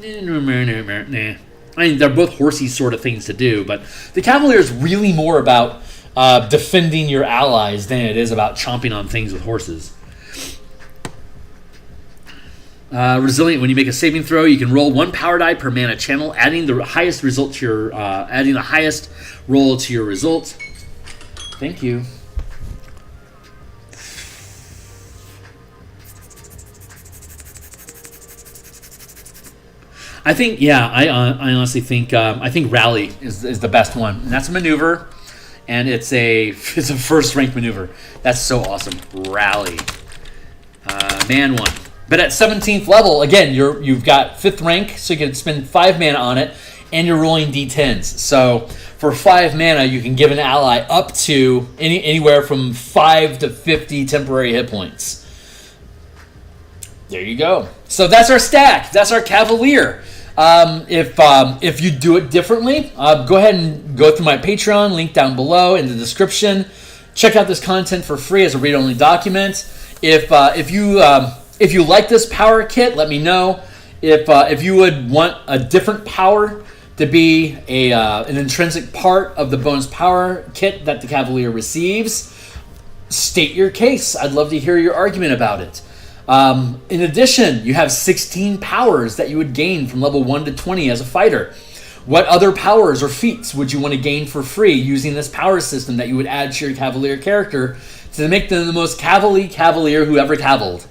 I mean, they're both horsey sort of things to do, but the Cavalier is really more about defending your allies than it is about chomping on things with horses. Resilient. When you make a saving throw, you can roll 1 power die per mana channel, adding the highest roll to your result. Thank you. I think, I honestly think Rally is the best one, and that's a maneuver. And it's a first rank maneuver. That's so awesome. Rally. Man 1. But at 17th level, again, you've got 5th rank, so you can spend 5 mana on it, and you're rolling d10s. So for 5 mana, you can give an ally up to anywhere from 5 to 50 temporary hit points. There you go. So that's our stack. That's our Cavalier. If you do it differently, go ahead and go through my Patreon, link down below in the description. Check out this content for free as a read-only document. If you If you like this power kit, let me know. If you would want a different power to be an intrinsic part of the bonus power kit that the Cavalier receives, state your case. I'd love to hear your argument about it. In addition, you have 16 powers that you would gain from level 1 to 20 as a fighter. What other powers or feats would you want to gain for free using this power system that you would add to your Cavalier character to make them the most Cavalier who ever cavilled?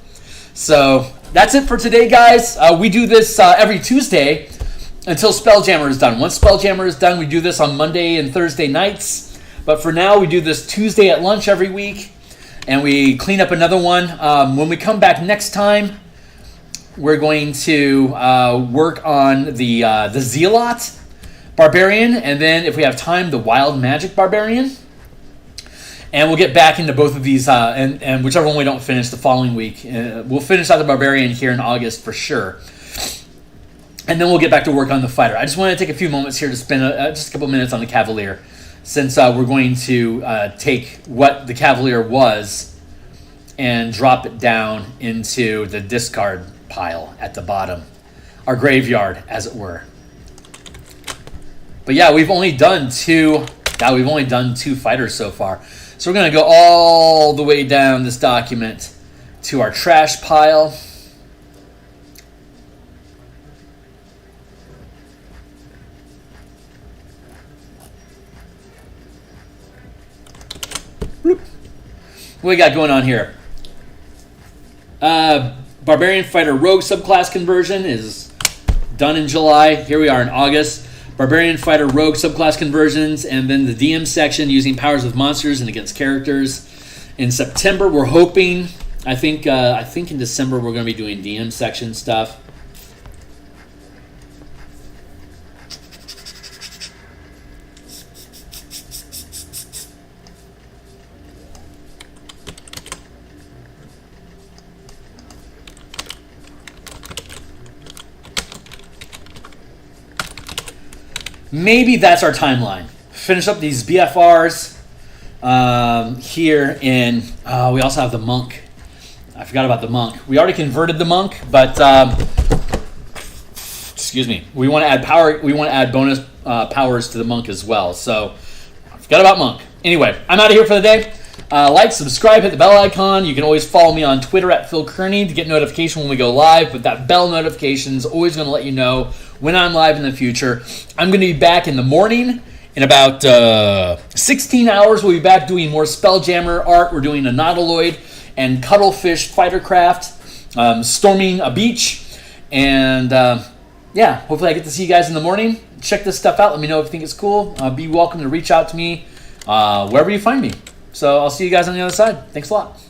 So that's it for today, guys. We do this every Tuesday until Spelljammer is done. Once Spelljammer is done, we do this on Monday and Thursday nights. But for now, we do this Tuesday at lunch every week, and we clean up another one. When we come back next time, we're going to work on the Zealot Barbarian, and then if we have time, the Wild Magic Barbarian. And we'll get back into both of these, and whichever one we don't finish the following week. We'll finish out the Barbarian here in August for sure. And then we'll get back to work on the Fighter. I just want to take a few moments here to spend just a couple minutes on the Cavalier, since we're going to take what the Cavalier was and drop it down into the discard pile at the bottom. Our graveyard, as it were. But yeah, we've only done two fighters so far. So we're going to go all the way down this document to our trash pile. What we got going on here? Barbarian Fighter Rogue subclass conversion is done in July. Here we are in August. Barbarian Fighter Rogue subclass conversions, and then the DM section using powers with monsters and against characters. In September, we're hoping, I think in December we're going to be doing DM section stuff. Maybe that's our timeline. Finish up these BFRs here in... we also have the Monk. I forgot about the Monk. We already converted the Monk, but... excuse me. We want to add power. We want to add bonus powers to the Monk as well. So, I forgot about Monk. Anyway, I'm out of here for the day. Like, subscribe, hit the bell icon. You can always follow me on Twitter at Phil Kearney to get notification when we go live. But that bell notification is always going to let you know when I'm live in the future. I'm going to be back in the morning. In about 16 hours, we'll be back doing more Spelljammer art. We're doing a Nautiloid and Cuttlefish Fightercraft, storming a beach. And yeah, hopefully I get to see you guys in the morning. Check this stuff out. Let me know if you think it's cool. Be welcome to reach out to me wherever you find me. So I'll see you guys on the other side. Thanks a lot.